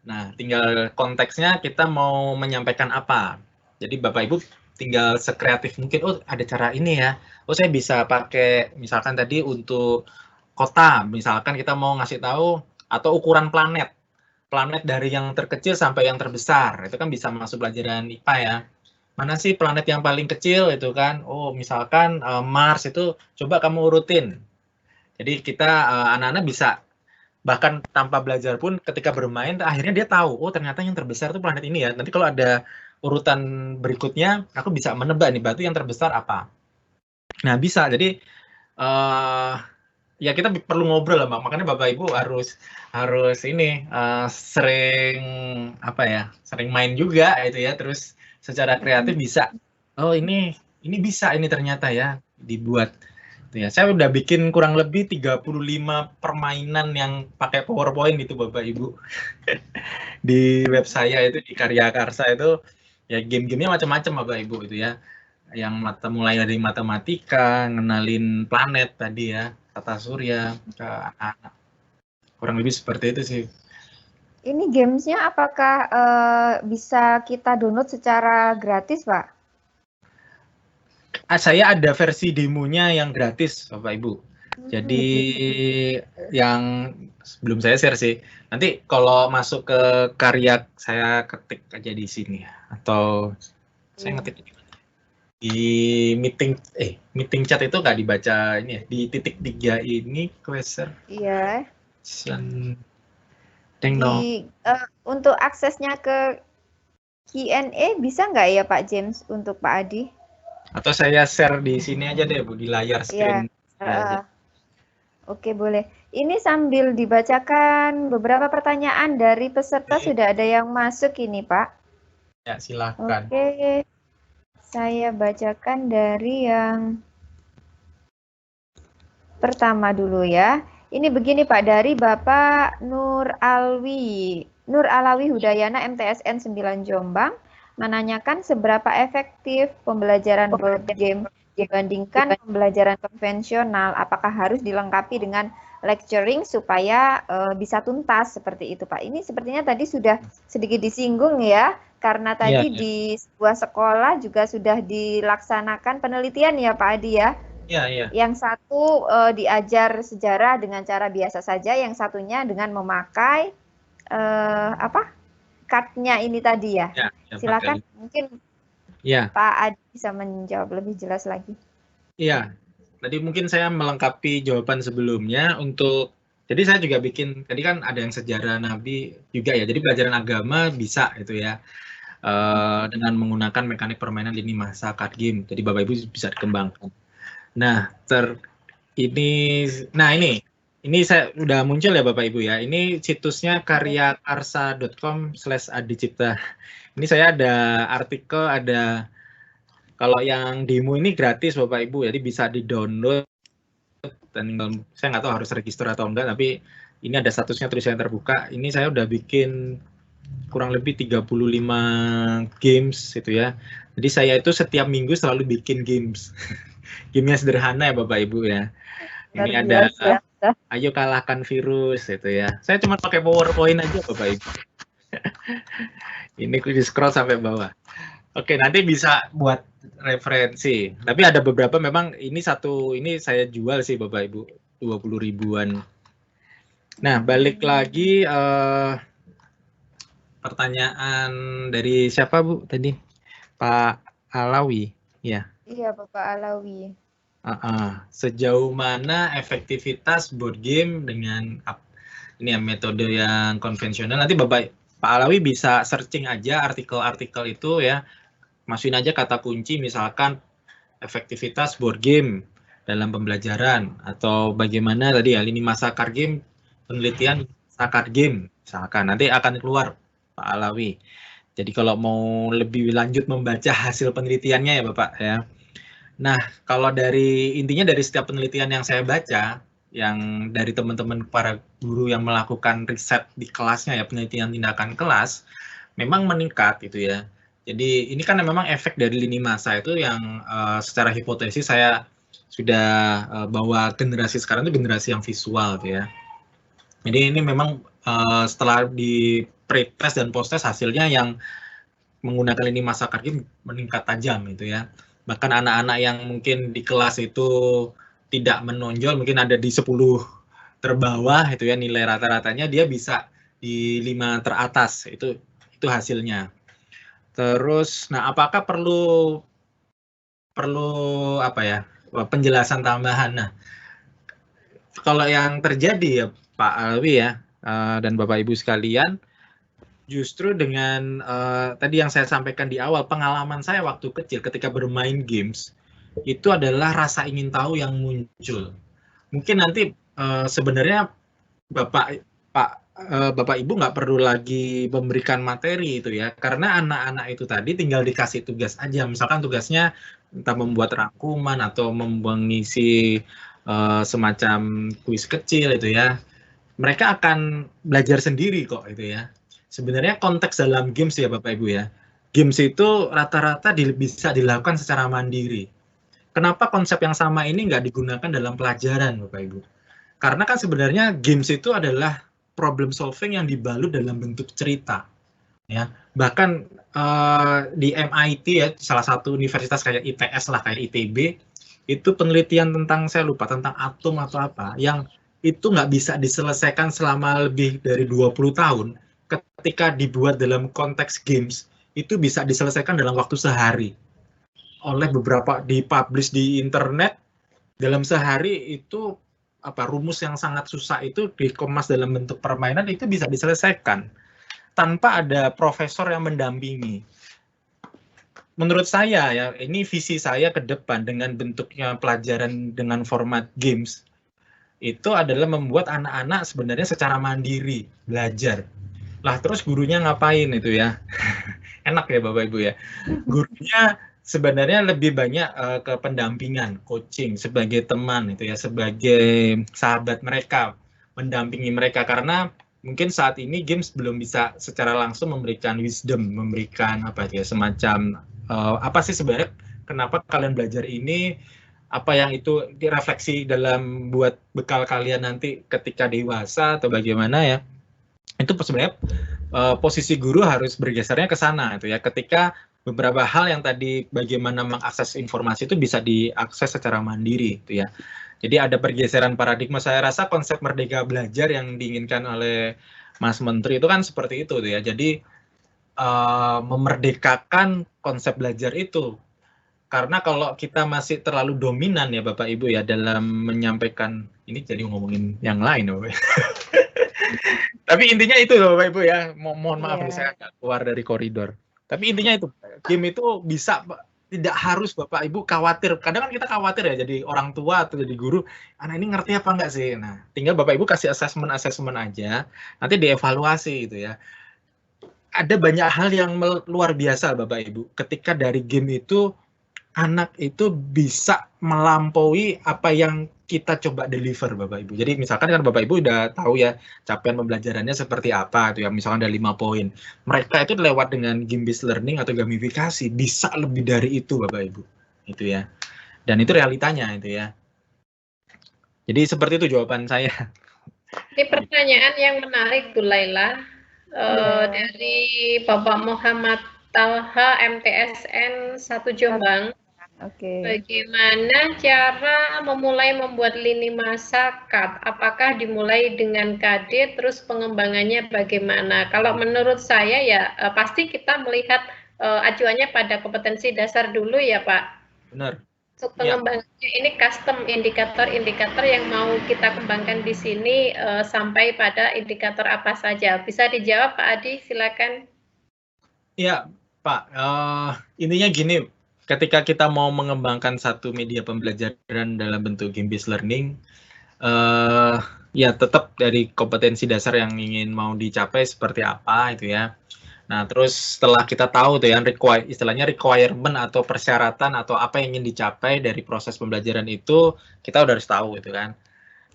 Nah, tinggal konteksnya kita mau menyampaikan apa. Jadi Bapak Ibu tinggal sekreatif mungkin, oh ada cara ini ya. Oh saya bisa pakai misalkan tadi untuk kota, misalkan kita mau ngasih tahu, atau ukuran planet. Planet dari yang terkecil sampai yang terbesar. Itu kan bisa masuk pelajaran IPA ya. Mana sih planet yang paling kecil itu kan? Oh, misalkan Mars itu coba kamu urutin. Jadi kita anak-anak bisa bahkan tanpa belajar pun ketika bermain akhirnya dia tahu, oh ternyata yang terbesar itu planet ini ya. Nanti kalau ada urutan berikutnya, aku bisa menebak nih batu yang terbesar apa. Nah, bisa. Jadi ya kita perlu ngobrol lah, Bang. Makanya Bapak Ibu harus ini sering apa ya? Sering main juga itu ya. Terus secara kreatif bisa. Oh, ini bisa ini ternyata ya dibuat. Ya, saya udah bikin kurang lebih 35 permainan yang pakai PowerPoint itu Bapak Ibu. Di web saya itu di Karya Karsa itu ya game-gamenya macam-macam Bapak Ibu itu ya. Yang mulai dari matematika, ngenalin planet tadi ya, tata surya ke anak-anak. Kurang lebih seperti itu sih. Ini gamesnya apakah bisa kita download secara gratis, Pak? Saya ada versi demonya yang gratis, Bapak Ibu. Jadi yang belum saya share sih. Nanti kalau masuk ke karya saya ketik aja di sini atau saya ngetik di meeting chat itu nggak dibaca ini ya, di titik 3 ini Quasar. Iya. Untuk aksesnya ke Q&A bisa nggak ya Pak James untuk Pak Adi? Atau saya share di sini aja deh Bu, di layar screen. Ya. Oke, boleh. Ini sambil dibacakan beberapa pertanyaan dari peserta, sudah ada yang masuk ini Pak. Ya, silakan. Oke. Saya bacakan dari yang pertama dulu ya. Ini begini Pak, dari Bapak Nur Alawi Hudayana MTSN 9 Jombang, menanyakan seberapa efektif pembelajaran board game dibandingkan pembelajaran konvensional, apakah harus dilengkapi dengan lecturing supaya bisa tuntas seperti itu Pak. Ini sepertinya tadi sudah sedikit disinggung ya, karena tadi di sebuah sekolah juga sudah dilaksanakan penelitian ya Pak Adi ya. Iya. Yang satu diajar sejarah dengan cara biasa saja, yang satunya dengan memakai card-nya ini tadi ya. Silakan mungkin Pak Adi bisa menjawab lebih jelas lagi. Iya. Tadi mungkin saya melengkapi jawaban sebelumnya untuk, jadi saya juga bikin, tadi kan ada yang sejarah Nabi juga ya, jadi pelajaran agama bisa itu ya, dengan menggunakan mekanik permainan lini masa card game, jadi Bapak Ibu bisa dikembangkan. Nah, ini saya udah muncul ya Bapak Ibu ya, ini situsnya karyakarsa.com/adicipta. Ini saya ada artikel, ada kalau yang demo ini gratis Bapak Ibu, jadi bisa di-download dan saya nggak tahu harus register atau enggak, tapi ini ada statusnya tulisan terbuka. Ini saya udah bikin kurang lebih 35 games itu ya. Jadi saya itu setiap minggu selalu bikin games. Gamenya sederhana ya Bapak Ibu ya. Ini ada ayo kalahkan virus itu ya. Saya cuma pakai PowerPoint aja Bapak Ibu. Ini di scroll sampai bawah. Oke, nanti bisa buat referensi. Tapi ada beberapa memang ini saya jual sih Bapak Ibu, 20 ribuan. Nah, balik lagi pertanyaan dari siapa Bu tadi? Pak Alawi, ya. Iya, Bapak Alawi. Sejauh mana efektivitas board game dengan ini ya metode yang konvensional? Nanti Pak Alawi bisa searching aja artikel-artikel itu ya. Masukin aja kata kunci misalkan efektivitas board game dalam pembelajaran, atau bagaimana tadi ya lini masa card game, penelitian card game misalkan, nanti akan keluar Pak Alawi. Jadi kalau mau lebih lanjut membaca hasil penelitiannya ya Bapak ya. Nah, kalau intinya dari setiap penelitian yang saya baca, yang dari teman-teman para guru yang melakukan riset di kelasnya ya, penelitian tindakan kelas, memang meningkat gitu ya. Jadi ini kan memang efek dari lini masa itu yang secara hipotesis saya sudah bahwa generasi sekarang itu generasi yang visual gitu ya. Jadi ini memang setelah di pre-test dan post-test hasilnya yang menggunakan lini masa card game meningkat tajam gitu ya. Bahkan anak-anak yang mungkin di kelas itu tidak menonjol, mungkin ada di 10 terbawah itu ya nilai rata-ratanya, dia bisa di 5 teratas, itu hasilnya. Terus, nah apakah perlu apa ya, penjelasan tambahan? Nah, kalau yang terjadi ya Pak Alwi ya, dan Bapak Ibu sekalian, justru dengan tadi yang saya sampaikan di awal, pengalaman saya waktu kecil ketika bermain games, itu adalah rasa ingin tahu yang muncul. Mungkin nanti sebenarnya Bapak Ibu nggak perlu lagi memberikan materi itu ya, karena anak-anak itu tadi tinggal dikasih tugas aja. Misalkan tugasnya entah membuat rangkuman atau mengisi semacam kuis kecil itu ya. Mereka akan belajar sendiri kok itu ya. Sebenarnya konteks dalam games ya Bapak Ibu ya. Games itu rata-rata bisa dilakukan secara mandiri. Kenapa konsep yang sama ini nggak digunakan dalam pelajaran Bapak Ibu? Karena kan sebenarnya games itu adalah problem solving yang dibalut dalam bentuk cerita. Ya, bahkan di MIT ya, salah satu universitas kayak ITS lah, kayak ITB, itu penelitian tentang, saya lupa, tentang atom atau apa, yang itu nggak bisa diselesaikan selama lebih dari 20 tahun, ketika dibuat dalam konteks games, itu bisa diselesaikan dalam waktu sehari. Oleh beberapa, dipublish di internet, dalam sehari itu rumus yang sangat susah itu dikemas dalam bentuk permainan, itu bisa diselesaikan tanpa ada profesor yang mendampingi. Menurut saya ya, ini visi saya ke depan dengan bentuknya pelajaran dengan format games, itu adalah membuat anak-anak sebenarnya secara mandiri belajar. Lah terus gurunya ngapain itu ya? Enak ya Bapak Ibu ya. Gurunya sebenarnya lebih banyak ke pendampingan, coaching sebagai teman itu ya, sebagai sahabat mereka, mendampingi mereka, karena mungkin saat ini games belum bisa secara langsung memberikan wisdom, memberikan semacam apa sih sebenarnya kenapa kalian belajar ini, apa yang itu direfleksi dalam buat bekal kalian nanti ketika dewasa atau bagaimana ya. Itu sebenarnya posisi guru harus bergesernya ke sana itu ya, ketika beberapa hal yang tadi bagaimana mengakses informasi itu bisa diakses secara mandiri itu ya. Jadi ada pergeseran paradigma. Saya rasa konsep merdeka belajar yang diinginkan oleh Mas Menteri itu kan seperti itu tuh ya. Jadi memerdekakan konsep belajar itu. Karena kalau kita masih terlalu dominan ya Bapak Ibu ya dalam menyampaikan, ini jadi ngomongin yang lain Bapak. Tapi intinya itu Bapak Ibu ya. Mohon maaf saya agak keluar dari koridor. Tapi intinya itu, game itu bisa, tidak harus Bapak Ibu khawatir. Kadang kan kita khawatir ya jadi orang tua atau jadi guru, anak ini ngerti apa enggak sih? Nah, tinggal Bapak Ibu kasih assessment aja, nanti dievaluasi gitu ya. Ada banyak hal yang luar biasa Bapak Ibu, ketika dari game itu anak itu bisa melampaui apa yang kita coba deliver Bapak Ibu. Jadi misalkan kan Bapak Ibu udah tahu ya capaian pembelajarannya seperti apa tuh ya, misalkan ada 5 poin. Mereka itu lewat dengan game based learning atau gamifikasi bisa lebih dari itu Bapak Ibu. Itu ya. Dan itu realitanya itu ya. Jadi seperti itu jawaban saya. Ini pertanyaan yang menarik Bu Laila dari Bapak Muhammad Talha MTSN 1 Jombang. Oke. Bagaimana cara memulai membuat lini masa CAD? Apakah dimulai dengan KD, terus pengembangannya bagaimana? Kalau menurut saya ya pasti kita melihat acuannya pada kompetensi dasar dulu ya Pak. Benar. Untuk pengembangannya ini custom indikator-indikator yang mau kita kembangkan di sini sampai pada indikator apa saja. Bisa dijawab Pak Adi, silakan. Ya Pak, intinya gini. ketika kita mau mengembangkan satu media pembelajaran dalam bentuk game-based learning, ya tetap dari kompetensi dasar yang ingin mau dicapai seperti apa itu ya. Nah, terus setelah kita tahu tuh yang istilahnya requirement atau persyaratan atau apa yang ingin dicapai dari proses pembelajaran itu, kita udah harus tahu gitu kan.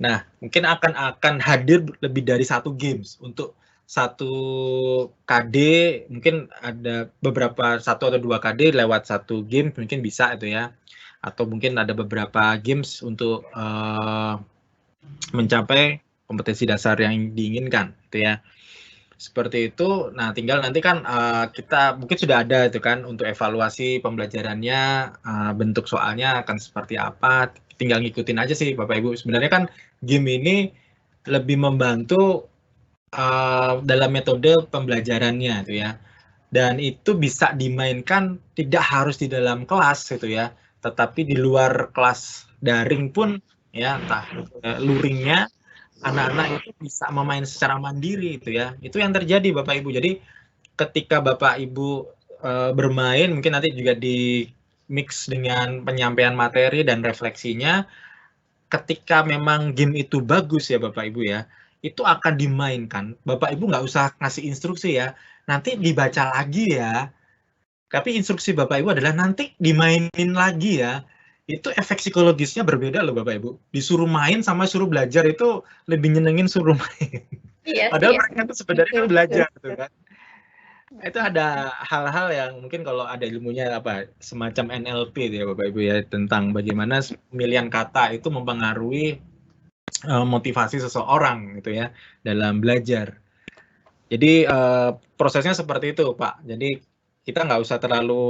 Nah, mungkin akan hadir lebih dari satu games untuk satu KD, mungkin ada beberapa 1 atau 2 KD lewat satu game mungkin bisa itu ya. Atau mungkin ada beberapa games untuk mencapai kompetensi dasar yang diinginkan gitu ya. Seperti itu. Nah, tinggal nanti kan kita mungkin sudah ada itu kan untuk evaluasi pembelajarannya, bentuk soalnya akan seperti apa. Tinggal ngikutin aja sih Bapak Ibu. Sebenarnya kan game ini lebih membantu dalam metode pembelajarannya itu ya. Dan itu bisa dimainkan tidak harus di dalam kelas gitu ya, tetapi di luar kelas daring pun ya, entah luringnya anak-anak itu bisa memain secara mandiri itu ya. Itu yang terjadi Bapak Ibu. Jadi ketika Bapak Ibu bermain, mungkin nanti juga di mix dengan penyampaian materi dan refleksinya, ketika memang game itu bagus ya Bapak Ibu ya, itu akan dimainkan. Bapak Ibu nggak usah ngasih instruksi ya, nanti dibaca lagi ya. Tapi instruksi Bapak Ibu adalah nanti dimainin lagi ya. Itu efek psikologisnya berbeda loh Bapak Ibu. Disuruh main sama suruh belajar itu lebih nyenengin suruh main. Iya, Padahal iya. mereka itu sebenarnya belajar gitu kan. Itu ada hal-hal yang mungkin kalau ada ilmunya apa semacam NLP ya Bapak Ibu ya, tentang bagaimana pemilihan kata itu mempengaruhi motivasi seseorang gitu ya dalam belajar. Jadi prosesnya seperti itu Pak. Jadi kita nggak usah terlalu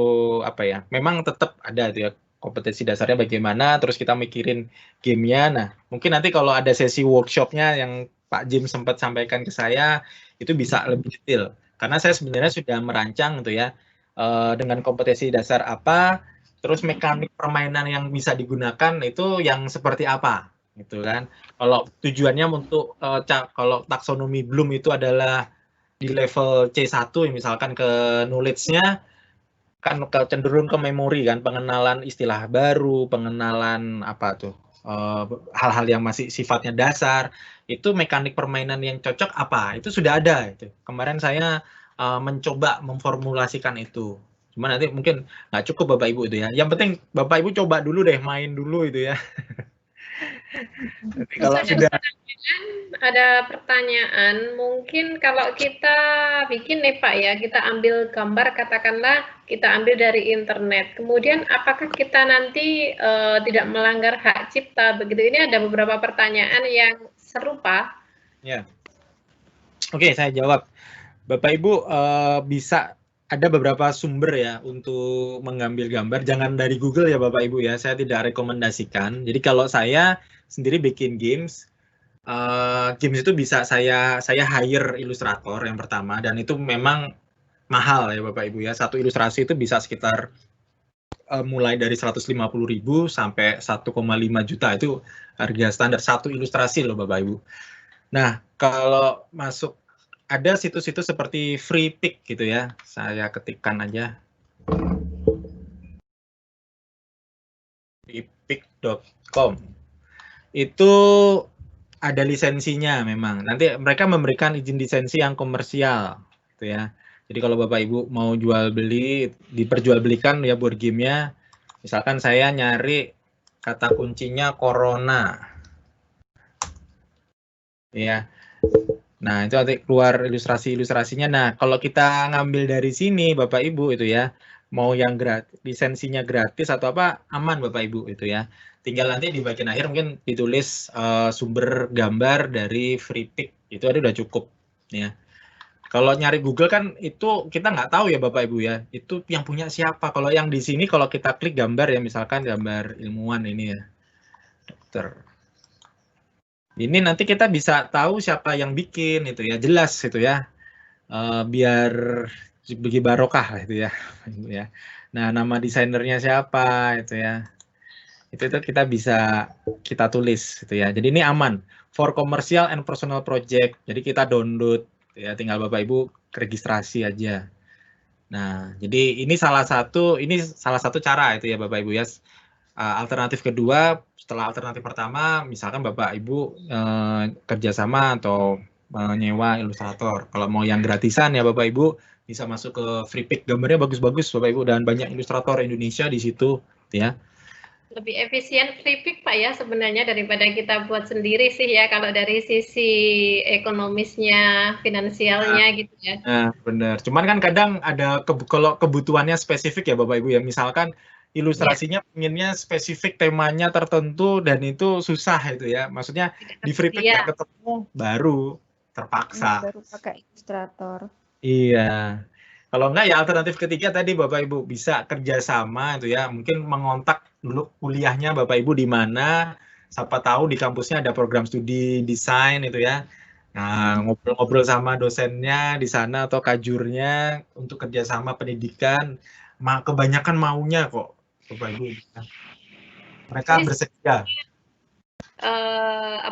apa ya. Memang tetap ada tuh ya kompetensi dasarnya bagaimana. Terus kita mikirin gamenya. Nah mungkin nanti kalau ada sesi workshopnya yang Pak Jim sempat sampaikan ke saya itu bisa lebih detail. Karena saya sebenarnya sudah merancang gitu ya dengan kompetensi dasar apa. Terus mekanik permainan yang bisa digunakan itu yang seperti apa gitu kan. Kalau tujuannya untuk kalau taksonomi Bloom itu adalah di level C1 misalkan ke knowledge-nya kan cenderung ke memori kan, pengenalan istilah baru, pengenalan apa tuh hal-hal yang masih sifatnya dasar, itu mekanik permainan yang cocok apa? Itu sudah ada itu. Kemarin saya mencoba memformulasikan itu. Cuma nanti mungkin nggak cukup Bapak Ibu itu ya. Yang penting Bapak Ibu coba dulu deh, main dulu itu ya. Nanti kalau sudah ada pertanyaan, mungkin kalau kita bikin nih Pak ya, kita ambil gambar katakanlah kita ambil dari internet, kemudian apakah kita nanti tidak melanggar hak cipta begitu? Ini ada beberapa pertanyaan yang serupa. Ya, oke saya jawab. Bapak Ibu bisa ada beberapa sumber ya untuk mengambil gambar, jangan dari Google ya Bapak Ibu ya, saya tidak rekomendasikan. Jadi kalau saya sendiri bikin games itu bisa saya hire ilustrator yang pertama, dan itu memang mahal ya Bapak Ibu ya. Satu ilustrasi itu bisa sekitar mulai dari 150.000 sampai 1,5 juta, itu harga standar satu ilustrasi loh Bapak Ibu. Nah, kalau masuk ada situs-situs seperti Freepik gitu ya, saya ketikkan aja freepik.com. Itu ada lisensinya memang. Nanti mereka memberikan izin lisensi yang komersial gitu ya. Jadi kalau Bapak Ibu mau jual beli, diperjualbelikan ya board game-nya. Misalkan saya nyari kata kuncinya corona. Ya. Nah, itu nanti keluar ilustrasi-ilustrasinya. Nah, kalau kita ngambil dari sini Bapak Ibu itu ya, mau yang gratis, lisensinya gratis atau apa, aman Bapak Ibu itu ya. Tinggal nanti di bagian akhir mungkin ditulis sumber gambar dari Freepik, itu ada udah cukup ya. Kalau nyari Google kan itu kita nggak tahu ya Bapak Ibu ya, itu yang punya siapa. Kalau yang di sini kalau kita klik gambar ya, misalkan gambar ilmuwan ini ya, dokter. Ini nanti kita bisa tahu siapa yang bikin itu ya, jelas itu ya, biar bagi barokah itu ya. Nah, nama desainernya siapa itu ya. Itu kita bisa kita tulis gitu ya. Jadi ini aman for commercial and personal project. Jadi kita download ya, tinggal Bapak Ibu registrasi aja. Nah, jadi ini salah satu cara itu ya Bapak Ibu ya. Alternatif kedua, setelah alternatif pertama, misalkan Bapak Ibu kerjasama atau menyewa ilustrator. Kalau mau yang gratisan ya Bapak Ibu bisa masuk ke Free Pick, gambarnya bagus-bagus Bapak Ibu, dan banyak ilustrator Indonesia di situ ya. Lebih efisien Free Pick Pak ya sebenarnya daripada kita buat sendiri sih ya kalau dari sisi ekonomisnya, finansialnya gitu ya. Nah, benar. Cuman kan kadang ada kalau kebutuhannya spesifik ya Bapak Ibu ya. Misalkan ilustrasinya pengennya spesifik, temanya tertentu, dan itu susah itu ya. Maksudnya di Free Pick nggak ketemu, baru terpaksa. Baru pakai ilustrator. Iya. Kalau enggak ya alternatif ketiga tadi Bapak Ibu bisa kerjasama itu ya. Mungkin mengontak dulu kuliahnya Bapak Ibu di mana. Siapa tahu di kampusnya ada program studi desain itu ya. Nah, ngobrol-ngobrol sama dosennya di sana atau kajurnya untuk kerjasama pendidikan. Kebanyakan maunya kok Bapak Ibu. Mereka bersedia.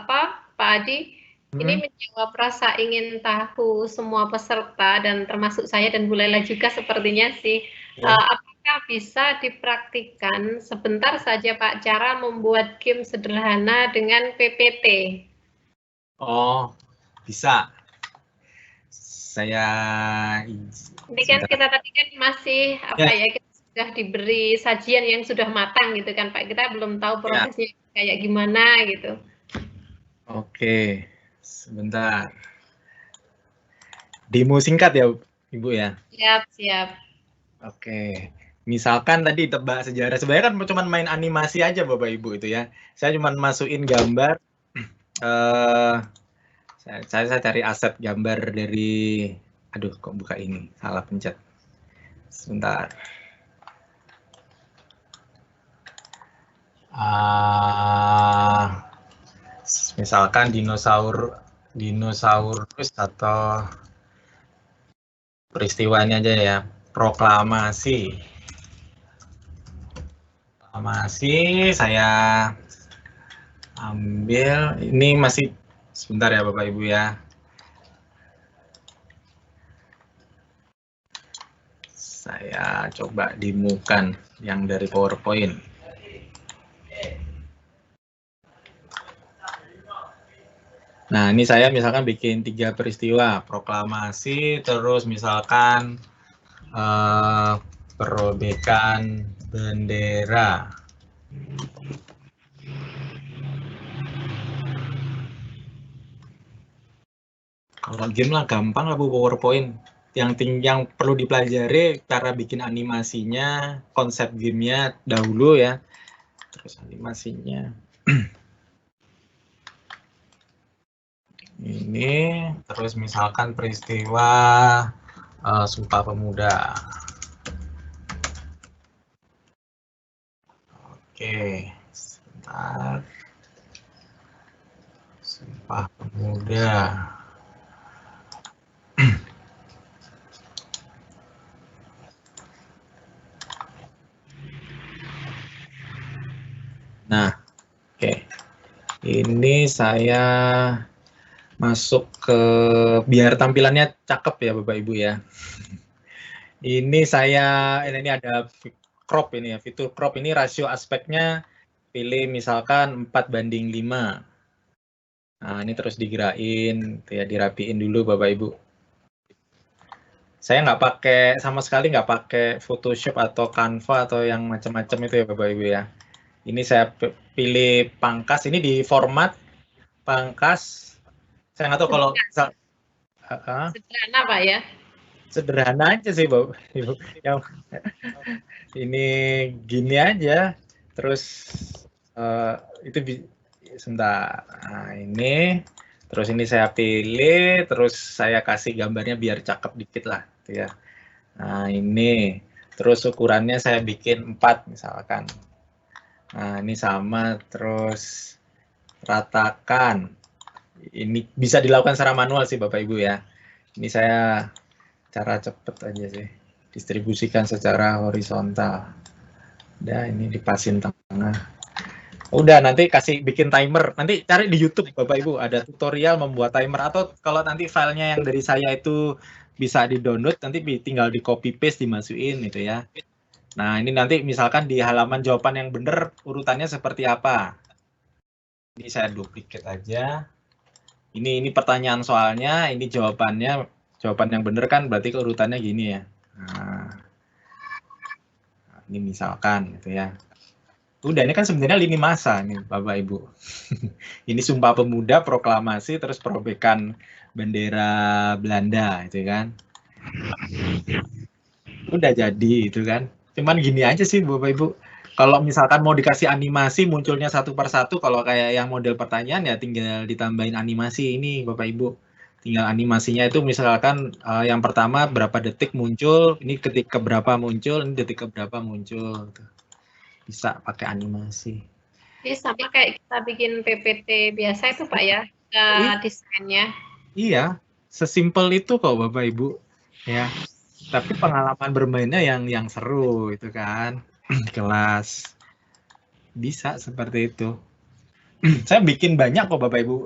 Pak Adi? Ini menjawab rasa ingin tahu semua peserta dan termasuk saya dan Bu Lela juga sepertinya sih. Apakah bisa dipraktikkan sebentar saja Pak cara membuat game sederhana dengan PPT? Oh, bisa. Ini kan kita tadi kan masih kita sudah diberi sajian yang sudah matang gitu kan Pak. Kita belum tahu prosesnya kayak gimana gitu. Oke. Sebentar. Demo singkat ya, Ibu ya? Siap. Oke. Misalkan tadi tebak sejarah. Sebenarnya kan cuma main animasi aja Bapak Ibu itu ya. Saya cuma masukin gambar. Saya cari aset gambar dari... Aduh, kok buka ini? Salah pencet. Sebentar. Misalkan dinosaurus atau peristiwanya aja ya, proklamasi saya ambil, ini masih sebentar ya Bapak Ibu ya, saya coba demokan yang dari PowerPoint. Nah, ini saya misalkan bikin 3 peristiwa, proklamasi, terus misalkan perobekan bendera. Kalau game lah gampang lah Bu, PowerPoint. Yang perlu dipelajari cara bikin animasinya, konsep gamenya dahulu ya, terus animasinya. Ini terus misalkan peristiwa Sumpah Pemuda. Oke, sebentar. Sumpah Pemuda. Nah, oke. Ini saya masuk ke biar tampilannya cakep ya Bapak Ibu ya. Ini ada crop ini ya, fitur crop ini rasio aspeknya pilih misalkan 4:5. Nah, ini terus digerakin ya, dirapiin dulu Bapak Ibu. Saya sama sekali nggak pakai Photoshop atau Canva atau yang macam-macam itu ya Bapak Ibu ya. Ini saya pilih pangkas, ini di format pangkas. Saya nggak tahu kalau sederhana Pak ya. Sederhana aja sih Bapak Ibu. Ini gini aja. Terus itu sebentar. Nah, ini terus ini saya pilih, terus saya kasih gambarnya biar cakep dikit lah, gitu ya. Nah, ini terus ukurannya saya bikin 4 misalkan. Nah, ini sama, terus ratakan. Ini bisa dilakukan secara manual sih Bapak Ibu ya. Ini saya cara cepet aja sih. Distribusikan secara horizontal. Udah, ini dipasin tengah. Udah, nanti kasih bikin timer. Nanti cari di YouTube Bapak Ibu, ada tutorial membuat timer. Atau kalau nanti filenya yang dari saya itu bisa di-download, nanti tinggal di copy paste dimasukin gitu ya. Nah, ini nanti misalkan di halaman jawaban yang benar urutannya seperti apa. Ini saya duplicate aja. Ini pertanyaan soalnya, ini jawabannya, jawaban yang benar kan berarti urutannya gini ya. Nah, ini misalkan gitu ya. Udah, ini kan sebenarnya lini masa nih Bapak Ibu. Ini Sumpah Pemuda, proklamasi, terus perobekan bendera Belanda itu kan. Udah jadi itu kan. Cuman gini aja sih Bapak Ibu. Kalau misalkan mau dikasih animasi munculnya satu persatu, kalau kayak yang model pertanyaan ya tinggal ditambahin animasi ini Bapak Ibu. Tinggal animasinya itu misalkan yang pertama berapa detik muncul, ini ketik keberapa muncul, ini detik keberapa muncul. Bisa pakai animasi. Jadi sama kayak kita bikin PPT biasa itu Pak ya, desainnya. Iya, sesimpel itu kok Bapak Ibu. Ya. Tapi pengalaman bermainnya yang seru itu kan. Kelas. Bisa seperti itu. Saya bikin banyak kok Bapak Ibu.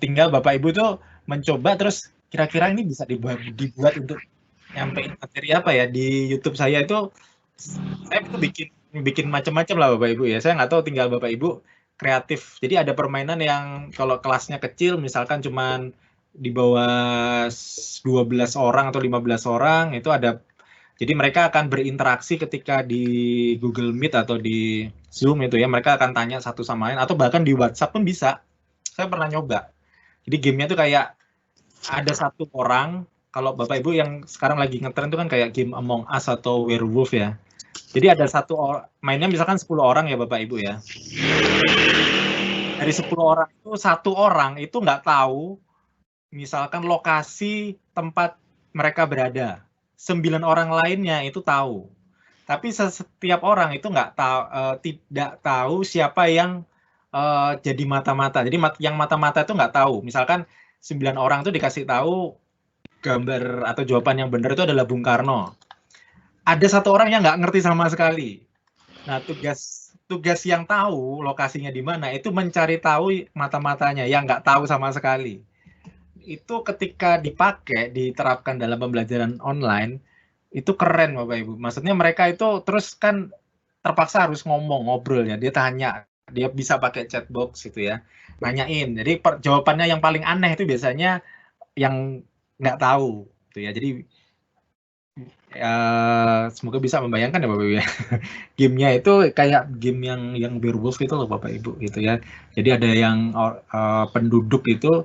Tinggal Bapak Ibu tuh mencoba terus kira-kira ini bisa dibuat untuk nyampein materi apa ya di YouTube saya itu. Saya tuh bikin macam-macam lah Bapak Ibu ya. Saya nggak tahu, tinggal Bapak Ibu kreatif. Jadi ada permainan yang kalau kelasnya kecil misalkan cuman di bawah 12 orang atau 15 orang itu ada. Jadi mereka akan berinteraksi ketika di Google Meet atau di Zoom itu ya. Mereka akan tanya satu sama lain atau bahkan di WhatsApp pun bisa. Saya pernah nyoba. Jadi gamenya tuh kayak ada satu orang. Kalau Bapak Ibu yang sekarang lagi ngetren itu kan kayak game Among Us atau Werewolf ya. Jadi ada satu orang, mainnya misalkan 10 orang ya Bapak Ibu ya. Dari 10 orang itu, satu orang itu nggak tahu misalkan lokasi tempat mereka berada. 9 orang lainnya itu tahu. Tapi setiap orang itu nggak tahu, tidak tahu siapa yang jadi mata-mata. Jadi yang mata-mata itu nggak tahu. Misalkan 9 orang itu dikasih tahu gambar atau jawaban yang benar itu adalah Bung Karno. Ada satu orang yang nggak ngerti sama sekali. Nah, tugas yang tahu lokasinya di mana itu mencari tahu mata-matanya yang nggak tahu sama sekali. Itu ketika dipakai, diterapkan dalam pembelajaran online, itu keren Bapak Ibu. Maksudnya mereka itu terus kan terpaksa harus ngobrol ya. Dia tanya, dia bisa pakai chat box gitu ya, nanyain. Jadi jawabannya yang paling aneh itu biasanya yang nggak tahu gitu ya. Jadi semoga bisa membayangkan ya Bapak Ibu ya. Gamenya itu kayak game yang Werewolf itu loh Bapak Ibu gitu ya. Jadi ada yang penduduk itu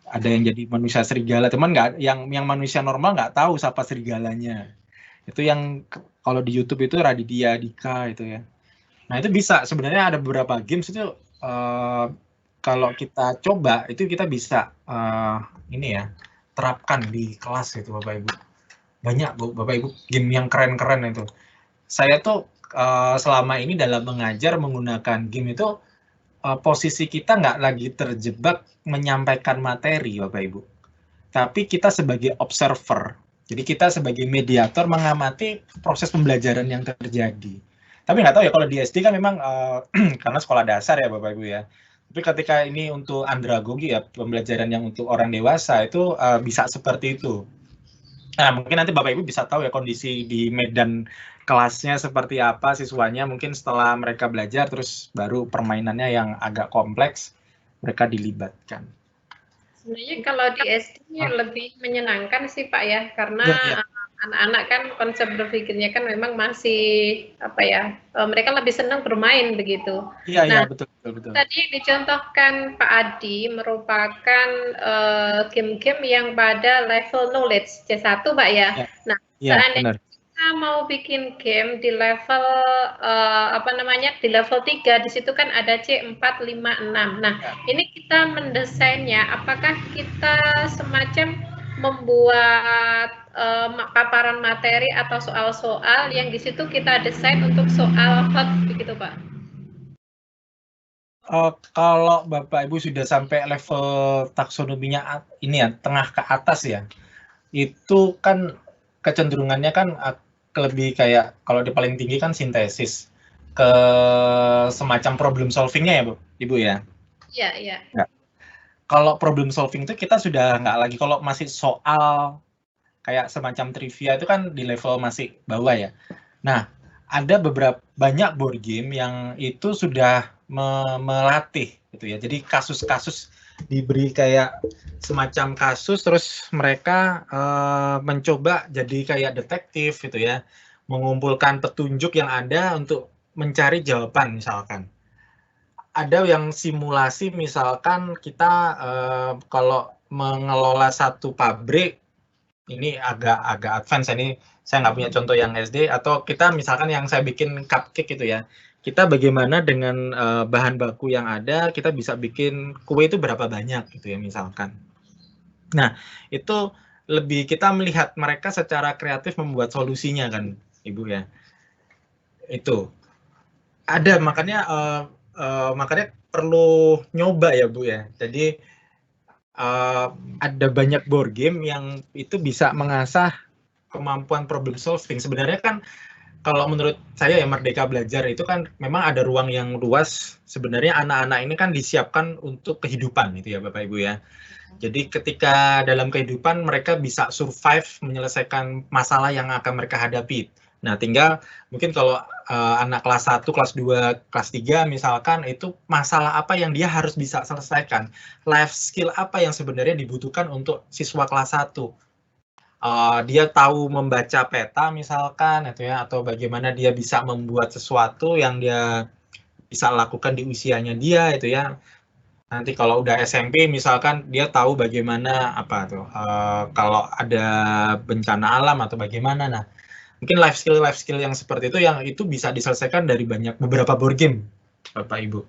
ada yang jadi manusia serigala, teman nggak yang manusia normal nggak tahu siapa serigalanya. Itu yang kalau di YouTube itu Raditya Dika itu ya. Nah itu bisa, sebenarnya ada beberapa games itu kalau kita coba itu kita bisa ini ya terapkan di kelas itu Bapak Ibu. Banyak Bapak Ibu game yang keren-keren itu. Saya tuh selama ini dalam mengajar menggunakan game itu posisi kita nggak lagi terjebak menyampaikan materi Bapak Ibu. Tapi kita sebagai observer. Jadi kita sebagai mediator mengamati proses pembelajaran yang terjadi. Tapi nggak tahu ya kalau di SD kan memang karena sekolah dasar ya Bapak Ibu ya. Tapi ketika ini untuk andragogi ya, pembelajaran yang untuk orang dewasa itu bisa seperti itu. Nah, mungkin nanti Bapak Ibu bisa tahu ya kondisi di medan kelasnya seperti apa siswanya. Mungkin setelah mereka belajar terus baru permainannya yang agak kompleks mereka dilibatkan. Sebenarnya kalau di SD lebih menyenangkan sih Pak ya, karena anak-anak kan konsep berpikirnya kan memang masih apa ya, mereka lebih senang bermain begitu. Iya, nah, betul. Tadi yang dicontohkan Pak Adi merupakan game-game yang pada level knowledge C1 Pak ya. Nah, seandainya kita mau bikin game di level di level 3, di situ kan ada C4, 5, 6. Nah, ini kita mendesainnya, apakah kita semacam membuat paparan materi atau soal-soal yang di situ kita desain untuk soal hot begitu Pak? Kalau Bapak Ibu sudah sampai level taksonominya ini ya, tengah ke atas ya, itu kan kecenderungannya kan lebih kayak, kalau di paling tinggi kan sintesis, ke semacam problem solvingnya ya Ibu ya? Iya. Kalau problem solving itu kita sudah nggak lagi, kalau masih soal kayak semacam trivia itu kan di level masih bawah ya. Nah, ada banyak board game yang itu sudah melatih gitu ya. Jadi kasus-kasus diberi kayak semacam kasus, terus mereka mencoba jadi kayak detektif gitu ya, mengumpulkan petunjuk yang ada untuk mencari jawaban misalkan. Ada yang simulasi misalkan kita kalau mengelola satu pabrik, ini agak advance, ini saya nggak punya contoh yang SD, atau kita misalkan yang saya bikin cupcake gitu ya, kita bagaimana dengan bahan baku yang ada, kita bisa bikin kue itu berapa banyak gitu ya misalkan. Nah, itu lebih kita melihat mereka secara kreatif membuat solusinya kan, Ibu ya. Itu ada, makanya makanya perlu nyoba ya Bu ya. Jadi ada banyak board game yang itu bisa mengasah kemampuan problem solving. Sebenarnya kan kalau menurut saya ya Merdeka Belajar itu kan memang ada ruang yang luas. Sebenarnya anak-anak ini kan disiapkan untuk kehidupan itu ya Bapak Ibu ya. Jadi ketika dalam kehidupan mereka bisa survive menyelesaikan masalah yang akan mereka hadapi. Nah, tinggal mungkin kalau anak kelas 1, kelas 2, kelas 3 misalkan, itu masalah apa yang dia harus bisa selesaikan. Life skill apa yang sebenarnya dibutuhkan untuk siswa kelas 1. Dia tahu membaca peta misalkan, itu ya, atau bagaimana dia bisa membuat sesuatu yang dia bisa lakukan di usianya dia, itu ya. Nanti kalau udah SMP misalkan dia tahu bagaimana apa tuh kalau ada bencana alam atau bagaimana. Nah, mungkin life skill yang seperti itu yang itu bisa diselesaikan dari beberapa board game, Bapak Ibu.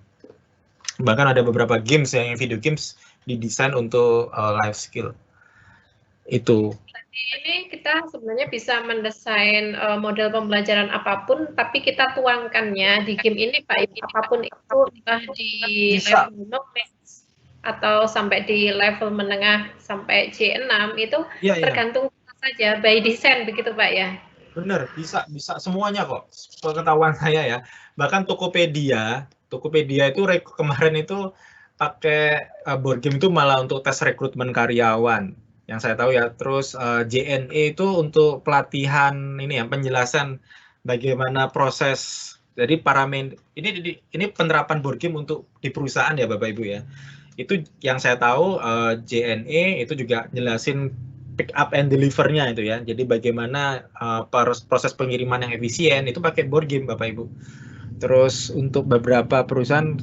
Bahkan ada beberapa games yang video games didesain untuk life skill. Itu. Ini kita sebenarnya bisa mendesain model pembelajaran apapun, tapi kita tuangkannya di game ini Pak, apapun itu, entah di Bisa. level knowledge atau sampai di level menengah sampai J6 itu tergantung kita saja by design begitu Pak ya. Bener, bisa semuanya kok. Pengetahuan saya ya. Bahkan Tokopedia itu kemarin itu pakai board game itu malah untuk tes rekrutmen karyawan. Yang saya tahu ya. Terus JNE itu untuk pelatihan ini ya, penjelasan bagaimana proses. Jadi ini penerapan board game untuk di perusahaan ya Bapak Ibu ya. Itu yang saya tahu JNE itu juga jelasin pick up and deliver-nya itu ya. Jadi bagaimana proses pengiriman yang efisien itu pakai board game Bapak Ibu. Terus untuk beberapa perusahaan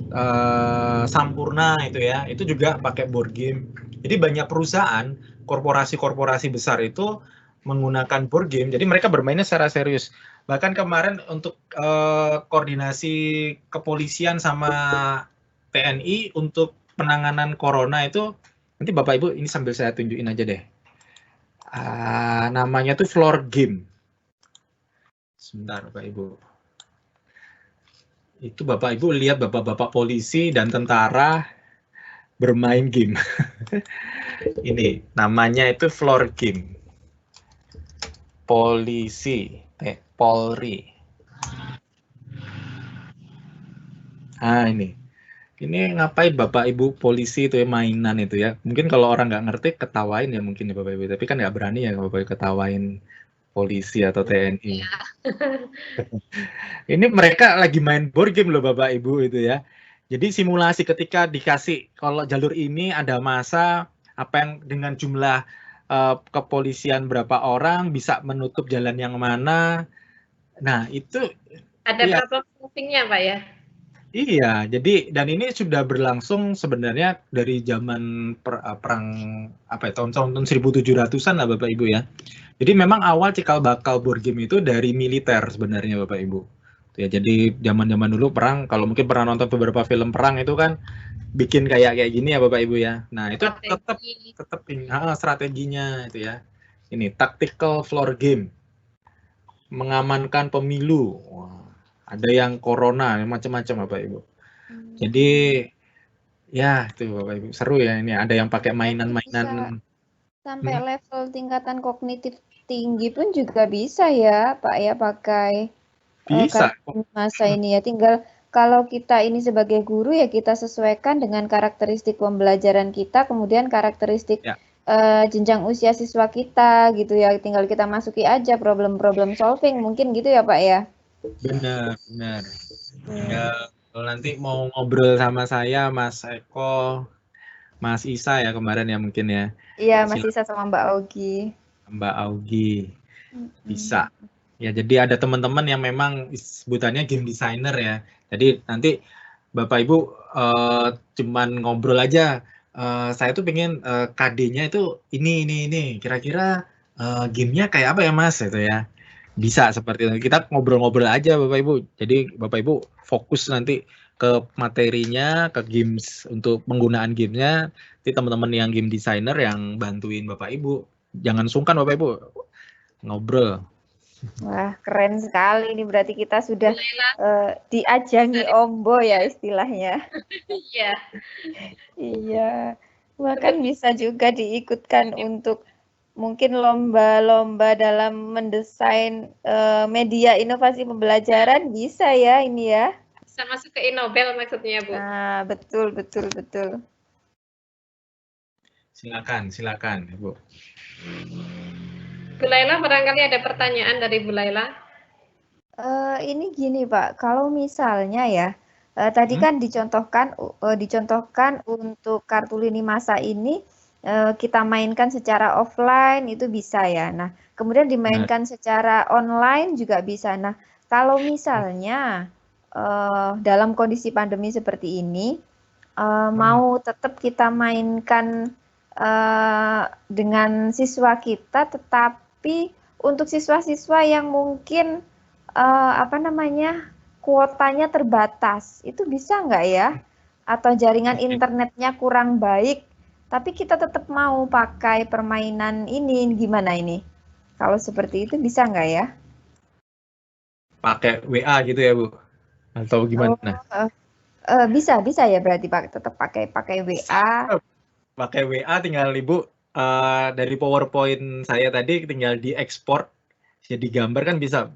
Sampurna itu ya, itu juga pakai board game. Jadi banyak perusahaan, korporasi-korporasi besar itu menggunakan board game. Jadi mereka bermainnya secara serius. Bahkan kemarin untuk koordinasi kepolisian sama TNI untuk penanganan corona itu, nanti Bapak Ibu ini sambil saya tunjukin aja deh. Namanya tuh floor game. Sebentar Bapak Ibu. Itu Bapak Ibu lihat bapak-bapak polisi dan tentara bermain game. Ini namanya itu floor game. Polisi, Polri. Ini ngapain Bapak Ibu polisi itu ya, mainan itu ya. Mungkin kalau orang nggak ngerti ketawain ya mungkin ya Bapak Ibu. Tapi kan nggak berani ya Bapak Ibu ketawain polisi atau TNI. Ya. Ini mereka lagi main board game loh Bapak Ibu itu ya. Jadi simulasi ketika dikasih kalau jalur ini ada masa apa yang dengan jumlah kepolisian berapa orang bisa menutup jalan yang mana. Nah, itu ada problem solving-nya Pak ya. Iya, jadi dan ini sudah berlangsung sebenarnya dari zaman perang apa ya, tahun 1700-an lah Bapak Ibu ya. Jadi memang awal cikal bakal board game itu dari militer sebenarnya Bapak Ibu. Ya, jadi zaman-zaman dulu perang, kalau mungkin pernah nonton beberapa film perang itu kan bikin kayak gini ya Bapak Ibu ya. Nah, itu tetap strateginya itu ya. Ini tactical floor game. Mengamankan pemilu. Wah. Ada yang corona, macam-macam Bapak Ibu. Jadi ya itu Bapak Ibu seru ya ini. Ada yang pakai mainan-mainan sampai level tingkatan kognitif tinggi pun juga bisa ya Pak ya pakai bisa masa ini ya. Tinggal kalau kita ini sebagai guru ya kita sesuaikan dengan karakteristik pembelajaran kita, kemudian karakteristik jenjang usia siswa kita gitu ya, tinggal kita masuki aja problem-problem solving mungkin gitu ya Pak ya. Benar. Ya, kalau nanti mau ngobrol sama saya, Mas Eko, Mas Isa ya kemarin ya mungkin ya. Iya, Mas Isa sama Mbak Augie. Mbak Augie bisa. Ya, jadi ada teman-teman yang memang sebutannya game designer ya. Jadi nanti Bapak Ibu cuman ngobrol aja. Saya tuh pengen KD-nya itu ini. Kira-kira gamenya kayak apa ya Mas? Itu ya. Bisa seperti itu. Kita ngobrol-ngobrol aja Bapak Ibu. Jadi Bapak Ibu fokus nanti ke materinya, ke games untuk penggunaan gamenya. Nanti teman-teman yang game designer yang bantuin Bapak Ibu. Jangan sungkan Bapak Ibu ngobrol. Wah, keren sekali ini berarti kita sudah diajangi ombo ya istilahnya. Iya. Iya. Bahkan bisa juga diikutkan untuk mungkin lomba-lomba dalam mendesain media inovasi pembelajaran bisa ya ini ya. Bisa masuk ke Innobel maksudnya, Bu. Nah, betul. Silakan, Bu. Bu Laila, barangkali ada pertanyaan dari Bu Laila. Ini gini Pak, kalau misalnya ya, tadi kan dicontohkan untuk kartu lini masa ini kita mainkan secara offline itu bisa ya. Nah, kemudian dimainkan secara online juga bisa. Nah, kalau misalnya dalam kondisi pandemi seperti ini mau tetap kita mainkan dengan siswa kita, tetapi untuk siswa-siswa yang mungkin kuotanya terbatas, itu bisa nggak ya? Atau jaringan internetnya kurang baik, tapi kita tetap mau pakai permainan ini, gimana ini? Kalau seperti itu bisa nggak ya? Pakai WA gitu ya Bu? Atau gimana? Bisa ya berarti tetap pakai WA. Pakai WA tinggal Ibu dari PowerPoint saya tadi tinggal diekspor jadi gambar kan bisa.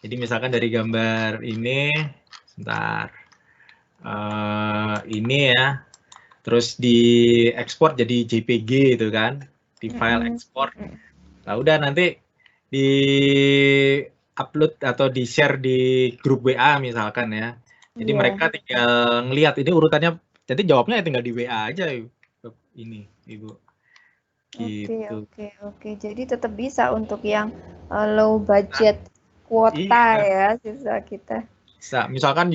Jadi misalkan dari gambar ini, sebentar, ini ya, terus diekspor jadi JPG itu kan, di file ekspor. Nah udah nanti di upload atau di share di grup WA misalkan ya. Jadi mereka tinggal ngelihat ini urutannya, jadi jawabnya tinggal di WA aja ini Ibu. Gitu. Oke. Jadi tetap bisa untuk yang low budget kuota ya siswa kita. Bisa. Misalkan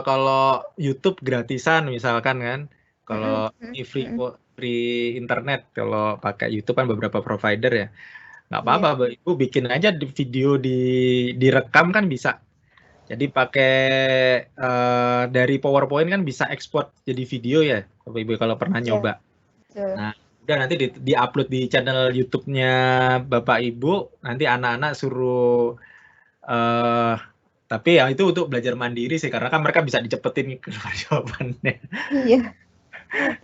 kalau YouTube gratisan misalkan kan, kalau free internet, kalau pakai YouTube kan beberapa provider ya, nggak apa-apa, Ibu bikin aja video direkam kan bisa. Jadi pakai dari PowerPoint kan bisa ekspor jadi video ya, Bapak Ibu kalau pernah nyoba. Nah, udah nanti di-upload di channel YouTube-nya Bapak Ibu, nanti anak-anak suruh tapi ya itu untuk belajar mandiri sih, karena kan mereka bisa dicepetin keluar jawabannya. Iya.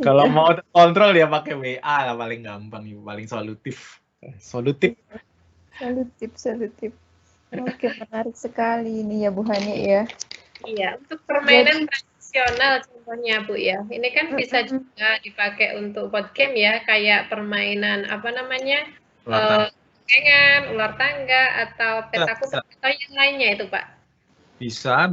Kalau mau kontrol ya pakai WA lah, paling gampang, paling solutif. Oke, menarik sekali ini ya Bu Hani ya. Iya, untuk permainan tradisional contohnya Bu ya. Ini kan bisa juga dipakai untuk board game ya, kayak permainan kengan, ular tangga, atau peta kumpet atau yang lainnya itu Pak. Bisa.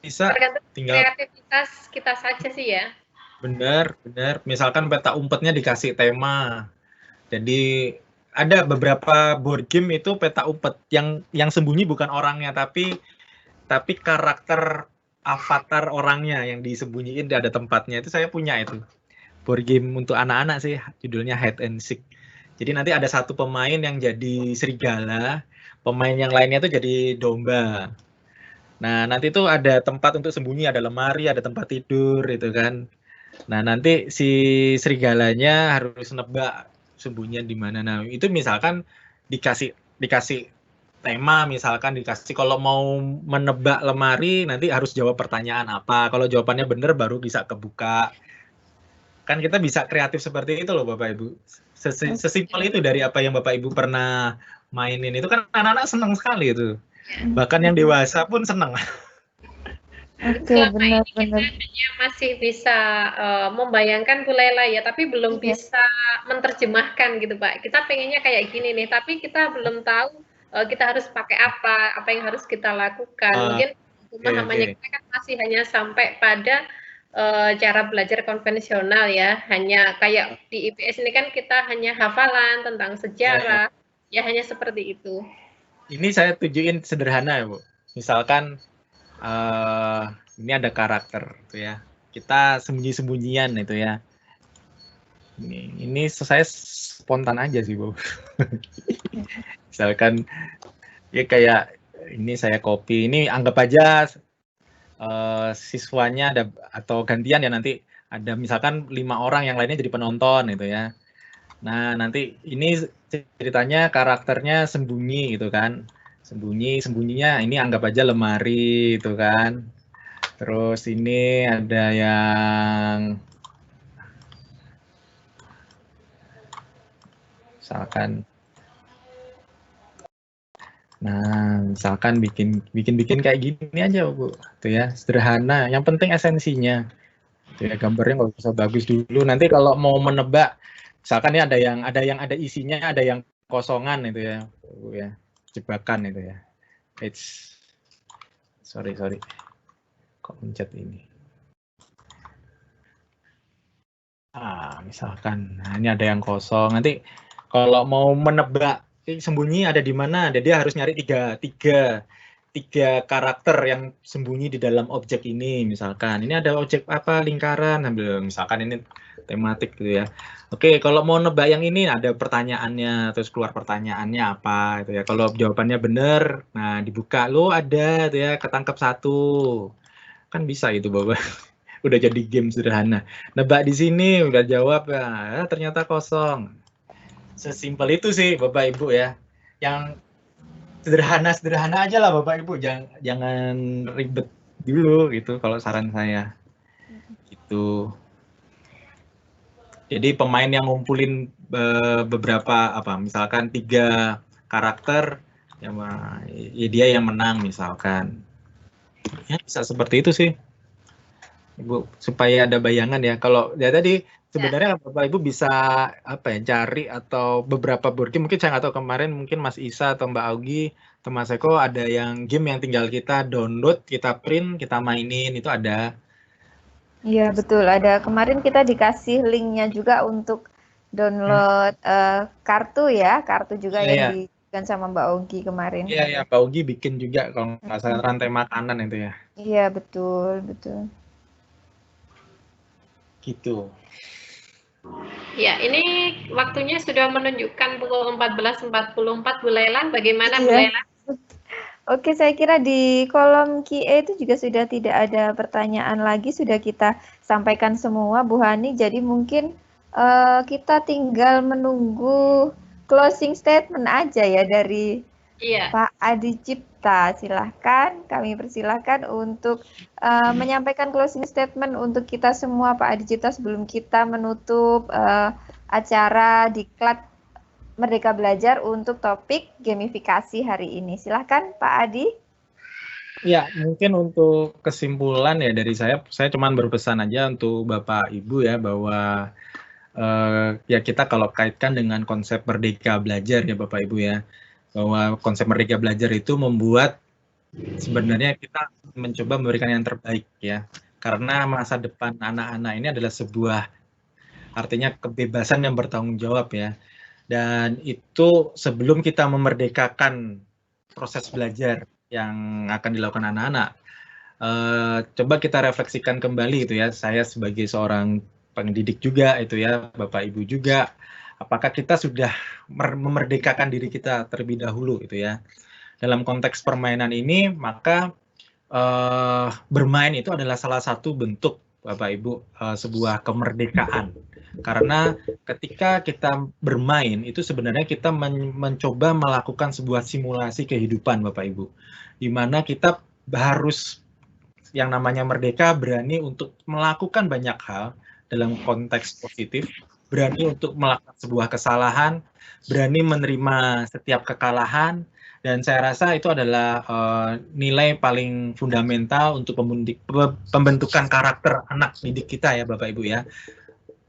Tergantung tinggal kreativitas kita saja sih ya. Benar. Misalkan peta umpetnya dikasih tema. Jadi ada beberapa board game itu peta umpet yang sembunyi bukan orangnya, tapi karakter avatar orangnya yang disembunyiin ada tempatnya. Itu saya punya itu. Board game untuk anak-anak sih, judulnya Hide and Seek. Jadi nanti ada satu pemain yang jadi serigala, pemain yang lainnya itu jadi domba. Nah, nanti itu ada tempat untuk sembunyi, ada lemari, ada tempat tidur itu kan. Nah, nanti si serigalanya harus nebak sembunyian di mana. Nah, itu misalkan dikasih tema, misalkan dikasih kalau mau menebak lemari nanti harus jawab pertanyaan apa. Kalau jawabannya benar baru bisa kebuka. Kan kita bisa kreatif seperti itu loh Bapak Ibu. Sesimpel itu dari apa yang Bapak Ibu pernah mainin itu kan anak-anak senang sekali itu. Bahkan yang dewasa pun senang. Oke, Selama ini kita benar-benar. hanya masih bisa membayangkan Bu Laila ya, tapi belum Iya. bisa menerjemahkan gitu Pak. Kita pengennya kayak gini nih, tapi kita belum tahu kita harus pakai apa yang harus kita lakukan. Mungkin pemahamannya Oke. kita kan masih hanya sampai pada cara belajar konvensional ya, hanya kayak di IPS ini kan kita hanya hafalan tentang sejarah, ya hanya seperti itu. Ini saya tunjukin sederhana ya Bu. Misalkan ini ada karakter gitu ya. Kita sembunyi-sembunyian itu ya. Ini saya spontan aja sih Bu. Misalkan ya kayak ini saya copy. Ini anggap aja siswanya ada atau gantian ya nanti ada misalkan 5 orang yang lainnya jadi penonton gitu ya. Nah nanti ini ceritanya karakternya sembunyi gitu kan. Sembunyinya ini anggap aja lemari itu kan. Terus ini ada yang misalkan bikin kayak gini aja Bu, tuh ya sederhana. Yang penting esensinya, tuh ya gambarnya nggak usah bagus dulu. Nanti kalau mau menebak, misalkan ini ada isinya, ada yang kosongan itu ya, Bu ya, jebakan itu ya. Sorry, kok mencet ini. Misalkan, ini ada yang kosong. Nanti kalau mau menebak sembunyi ada di mana, dia harus nyari tiga karakter yang sembunyi di dalam objek ini. Misalkan, ini ada objek apa lingkaran, misalkan ini tematik gitu ya. Oke, kalau mau nebak yang ini ada pertanyaannya, terus keluar pertanyaannya apa itu ya. Kalau jawabannya benar, nah dibuka lo ada itu ya, ketangkep 1. Kan bisa itu Bapak. Udah jadi game sederhana. Nebak di sini udah jawab ya, ternyata kosong. Sesimpel itu sih Bapak Ibu ya. Yang sederhana aja lah Bapak Ibu, jangan ribet dulu gitu kalau saran saya. Gitu. Jadi pemain yang ngumpulin beberapa misalkan 3 karakter ya dia yang menang misalkan. Ya bisa seperti itu sih. Ibu supaya ada bayangan ya. Kalau ya tadi sebenarnya Bapak Ibu bisa cari atau beberapa board game, mungkin saya nggak tahu kemarin mungkin Mas Isa atau Mbak Augie atau Mas Eko ada yang game yang tinggal kita download, kita print, kita mainin itu ada. Iya betul, ada kemarin kita dikasih linknya juga untuk download kartu juga yang diberikan sama Mbak Augie kemarin. Iya, Mbak Augie bikin juga kalau nggak salah rantai makanan itu ya. Iya betul. Gitu. Ya, ini waktunya sudah menunjukkan pukul 14.44 Bu Laila. Bagaimana Bu Laila? Oke, saya kira di kolom Q&A itu juga sudah tidak ada pertanyaan lagi, sudah kita sampaikan semua Bu Hani. Jadi mungkin kita tinggal menunggu closing statement aja ya dari Pak Adi Cipta. Silahkan, kami persilahkan untuk menyampaikan closing statement untuk kita semua Pak Adi Cipta sebelum kita menutup acara Diklat Merdeka Belajar untuk topik gamifikasi hari ini. Silahkan Pak Adi. Ya, mungkin untuk kesimpulan ya dari saya cuma berpesan aja untuk Bapak Ibu ya bahwa ya kita kalau kaitkan dengan konsep Merdeka Belajar ya Bapak Ibu ya, bahwa konsep Merdeka Belajar itu membuat sebenarnya kita mencoba memberikan yang terbaik ya, karena masa depan anak-anak ini adalah sebuah artinya kebebasan yang bertanggung jawab ya. Dan itu sebelum kita memerdekakan proses belajar yang akan dilakukan anak-anak, coba kita refleksikan kembali itu ya, saya sebagai seorang pendidik juga itu ya, Bapak Ibu juga, apakah kita sudah memerdekakan diri kita terlebih dahulu itu ya. Dalam konteks permainan ini, maka bermain itu adalah salah satu bentuk Bapak Ibu sebuah kemerdekaan. Karena ketika kita bermain itu sebenarnya kita mencoba melakukan sebuah simulasi kehidupan Bapak Ibu, di mana kita harus yang namanya merdeka, berani untuk melakukan banyak hal dalam konteks positif, berani untuk melakukan sebuah kesalahan, berani menerima setiap kekalahan, Dan saya rasa itu adalah nilai paling fundamental untuk pembentukan karakter anak didik kita ya Bapak Ibu ya.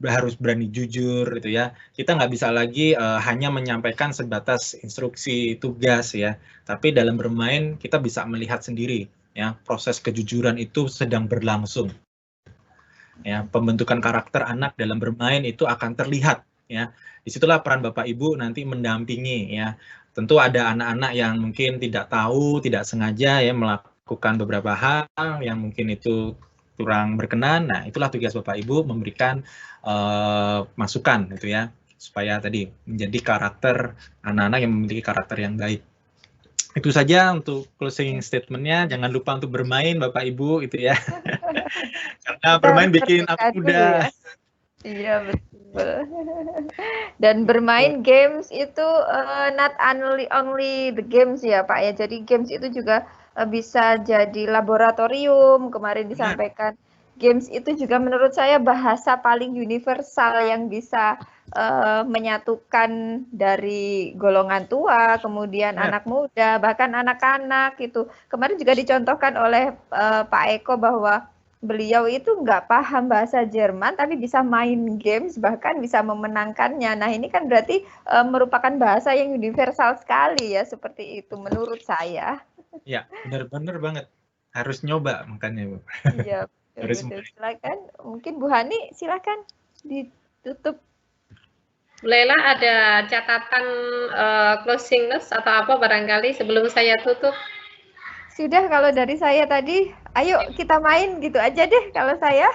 Harus berani jujur gitu ya. Kita nggak bisa lagi hanya menyampaikan sebatas instruksi tugas ya. Tapi dalam bermain kita bisa melihat sendiri ya, proses kejujuran itu sedang berlangsung. Ya, pembentukan karakter anak dalam bermain itu akan terlihat ya. Disitulah peran Bapak Ibu nanti mendampingi ya. Tentu ada anak-anak yang mungkin tidak tahu, tidak sengaja ya melakukan beberapa hal yang mungkin itu kurang berkenan. Nah, itulah tugas Bapak Ibu memberikan masukan gitu ya, supaya tadi menjadi karakter anak-anak yang memiliki karakter yang baik. Itu saja untuk closing statement-nya. Jangan lupa untuk bermain Bapak Ibu itu ya. Karena bermain bikin aku muda. Ya. Iya betul. Dan bermain games itu not only the games ya Pak ya. Jadi games itu juga bisa jadi laboratorium. Kemarin disampaikan games itu juga menurut saya bahasa paling universal yang bisa menyatukan dari golongan tua, kemudian anak muda, bahkan anak-anak itu. Kemarin juga dicontohkan oleh Pak Eko bahwa beliau itu nggak paham bahasa Jerman, tapi bisa main games, bahkan bisa memenangkannya. Nah, ini kan berarti merupakan bahasa yang universal sekali ya, seperti itu menurut saya. Ya, benar-benar banget. Harus nyoba makanya, Bu. Iya, betul. Silakan. Mungkin Bu Hani, silakan ditutup. Bu Lela, ada catatan closing notes atau apa barangkali sebelum saya tutup? Sudah, kalau dari saya tadi, ayo kita main gitu aja deh kalau saya.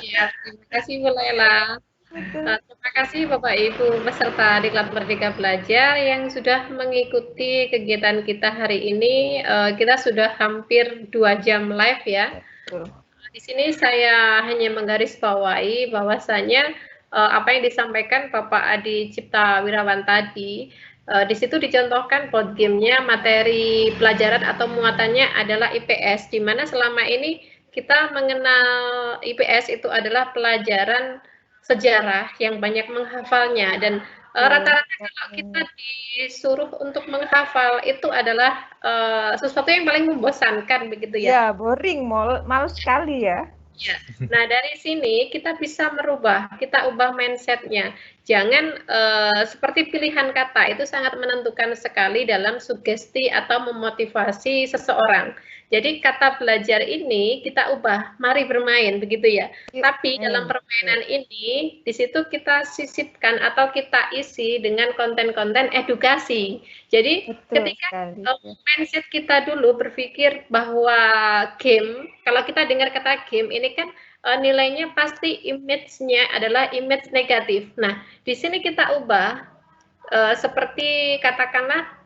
Iya, terima kasih Bu Lela. Terima kasih Bapak Ibu peserta Diklat Merdeka Belajar yang sudah mengikuti kegiatan kita hari ini. Kita sudah hampir 2 jam live ya. Betul. Di sini saya hanya menggarisbawahi bahwasanya apa yang disampaikan Bapak Adi Cipta Wirawan tadi, di situ dicontohkan board game-nya, materi pelajaran atau muatannya adalah IPS, di mana selama ini kita mengenal IPS itu adalah pelajaran sejarah yang banyak menghafalnya, dan rata-rata kalau kita disuruh untuk menghafal itu adalah sesuatu yang paling membosankan begitu ya. Ya, boring, malu sekali ya. Ya. Nah, dari sini kita bisa merubah, kita ubah mindset-nya. Jangan seperti pilihan kata itu sangat menentukan sekali dalam sugesti atau memotivasi seseorang. Jadi kata belajar ini kita ubah, mari bermain begitu ya. Tapi dalam permainan ini di situ kita sisipkan atau kita isi dengan konten-konten edukasi. Jadi ketika mindset kita dulu berpikir bahwa game, kalau kita dengar kata game ini kan nilainya pasti image-nya adalah image negatif. Nah, di sini kita ubah seperti katakanlah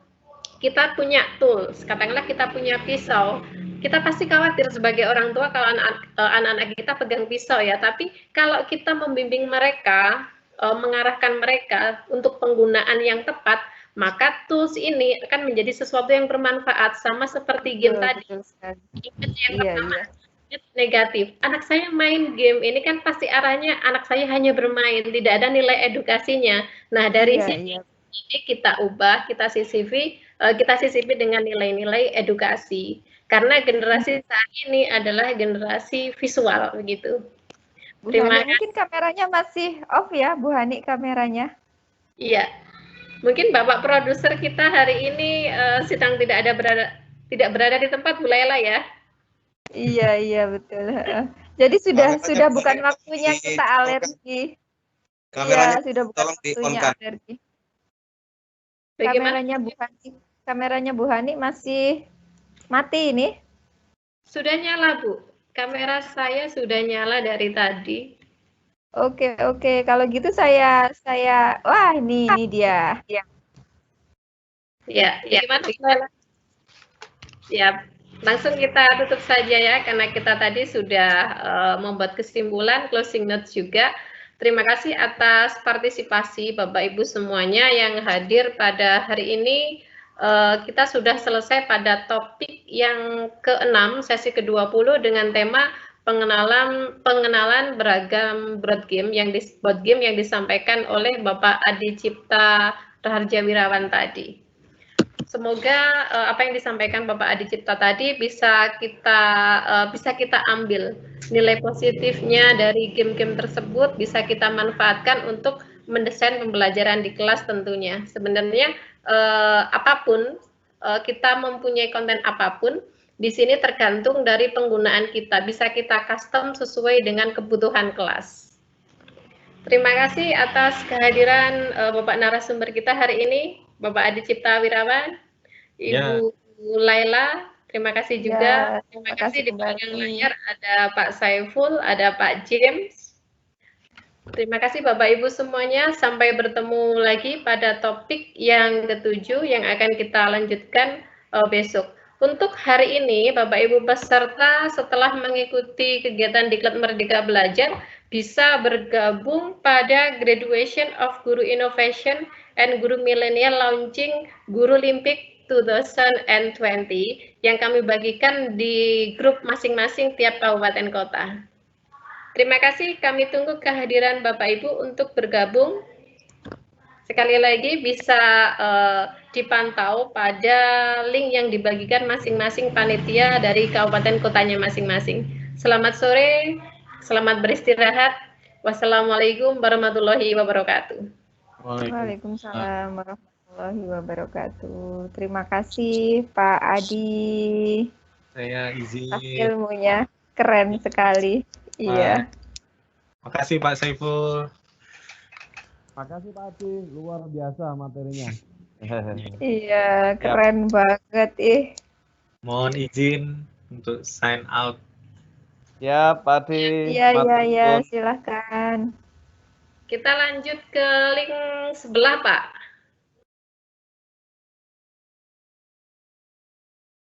kita punya tools, katakanlah kita punya pisau. Kita pasti khawatir sebagai orang tua kalau anak-anak kita pegang pisau ya, tapi kalau kita membimbing mereka, mengarahkan mereka untuk penggunaan yang tepat, maka tools ini akan menjadi sesuatu yang bermanfaat, sama seperti game tadi. Image yang pertama, negatif. Anak saya main game ini kan pasti arahnya anak saya hanya bermain, tidak ada nilai edukasinya. Nah, dari sini kita ubah, kita sisipi dengan nilai-nilai edukasi. Karena generasi saat ini adalah generasi visual begitu. Terima kasih. Mungkin kameranya masih off ya, Bu Hani, kameranya. Iya. Mungkin Bapak produser kita hari ini sedang tidak berada di tempat, Bu Lela ya. Iya betul. Jadi sudah bukan waktunya kita alergi. Kameranya sudah bukan waktunya alergi. Kameranya Bu Hani masih mati ini. Sudah nyala, Bu. Kamera saya sudah nyala dari tadi. Oke. Kalau gitu saya wah ini dia. Ya, gimana? Ya, langsung kita tutup saja ya, karena kita tadi sudah membuat kesimpulan, closing notes juga. Terima kasih atas partisipasi Bapak Ibu semuanya yang hadir pada hari ini. Kita sudah selesai pada topik yang ke-6, sesi ke-20 dengan tema pengenalan beragam board game yang disampaikan oleh Bapak Adi Cipta Raharja Wirawan tadi. Semoga apa yang disampaikan Bapak Adi Cipta tadi bisa kita ambil nilai positifnya dari game-game tersebut, bisa kita manfaatkan untuk mendesain pembelajaran di kelas tentunya. Sebenarnya apapun kita mempunyai konten apapun, di sini tergantung dari penggunaan kita. Bisa kita custom sesuai dengan kebutuhan kelas. Terima kasih atas kehadiran Bapak narasumber kita hari ini, Bapak Adi Cipta Wirawan, Ibu Laila, terima kasih juga. Terima kasih di belakang layar ada Pak Saiful, ada Pak James. Terima kasih Bapak Ibu semuanya. Sampai bertemu lagi pada topik yang ke-7 yang akan kita lanjutkan besok. Untuk hari ini, Bapak Ibu peserta setelah mengikuti kegiatan Diklat Merdeka Belajar, bisa bergabung pada Graduation of Guru Innovation and Guru Millennial Launching Guru Limpik 2020 yang kami bagikan di grup masing-masing tiap kabupaten kota. Terima kasih, kami tunggu kehadiran Bapak Ibu untuk bergabung. Sekali lagi bisa dipantau pada link yang dibagikan masing-masing panitia dari kabupaten kotanya masing-masing. Selamat sore, selamat beristirahat. Wassalamualaikum warahmatullahi wabarakatuh. Waalaikumsalam warahmatullahi wabarakatuh. Terima kasih Pak Adi. Saya izin. Ilmunya keren sekali. Iya. Makasih Pak Saiful. Makasih Pak Adi, luar biasa materinya. Iya, keren banget Mohon izin untuk sign out. Ya, Pak Adi. Iya, silahkan. Kita lanjut ke link sebelah, Pak.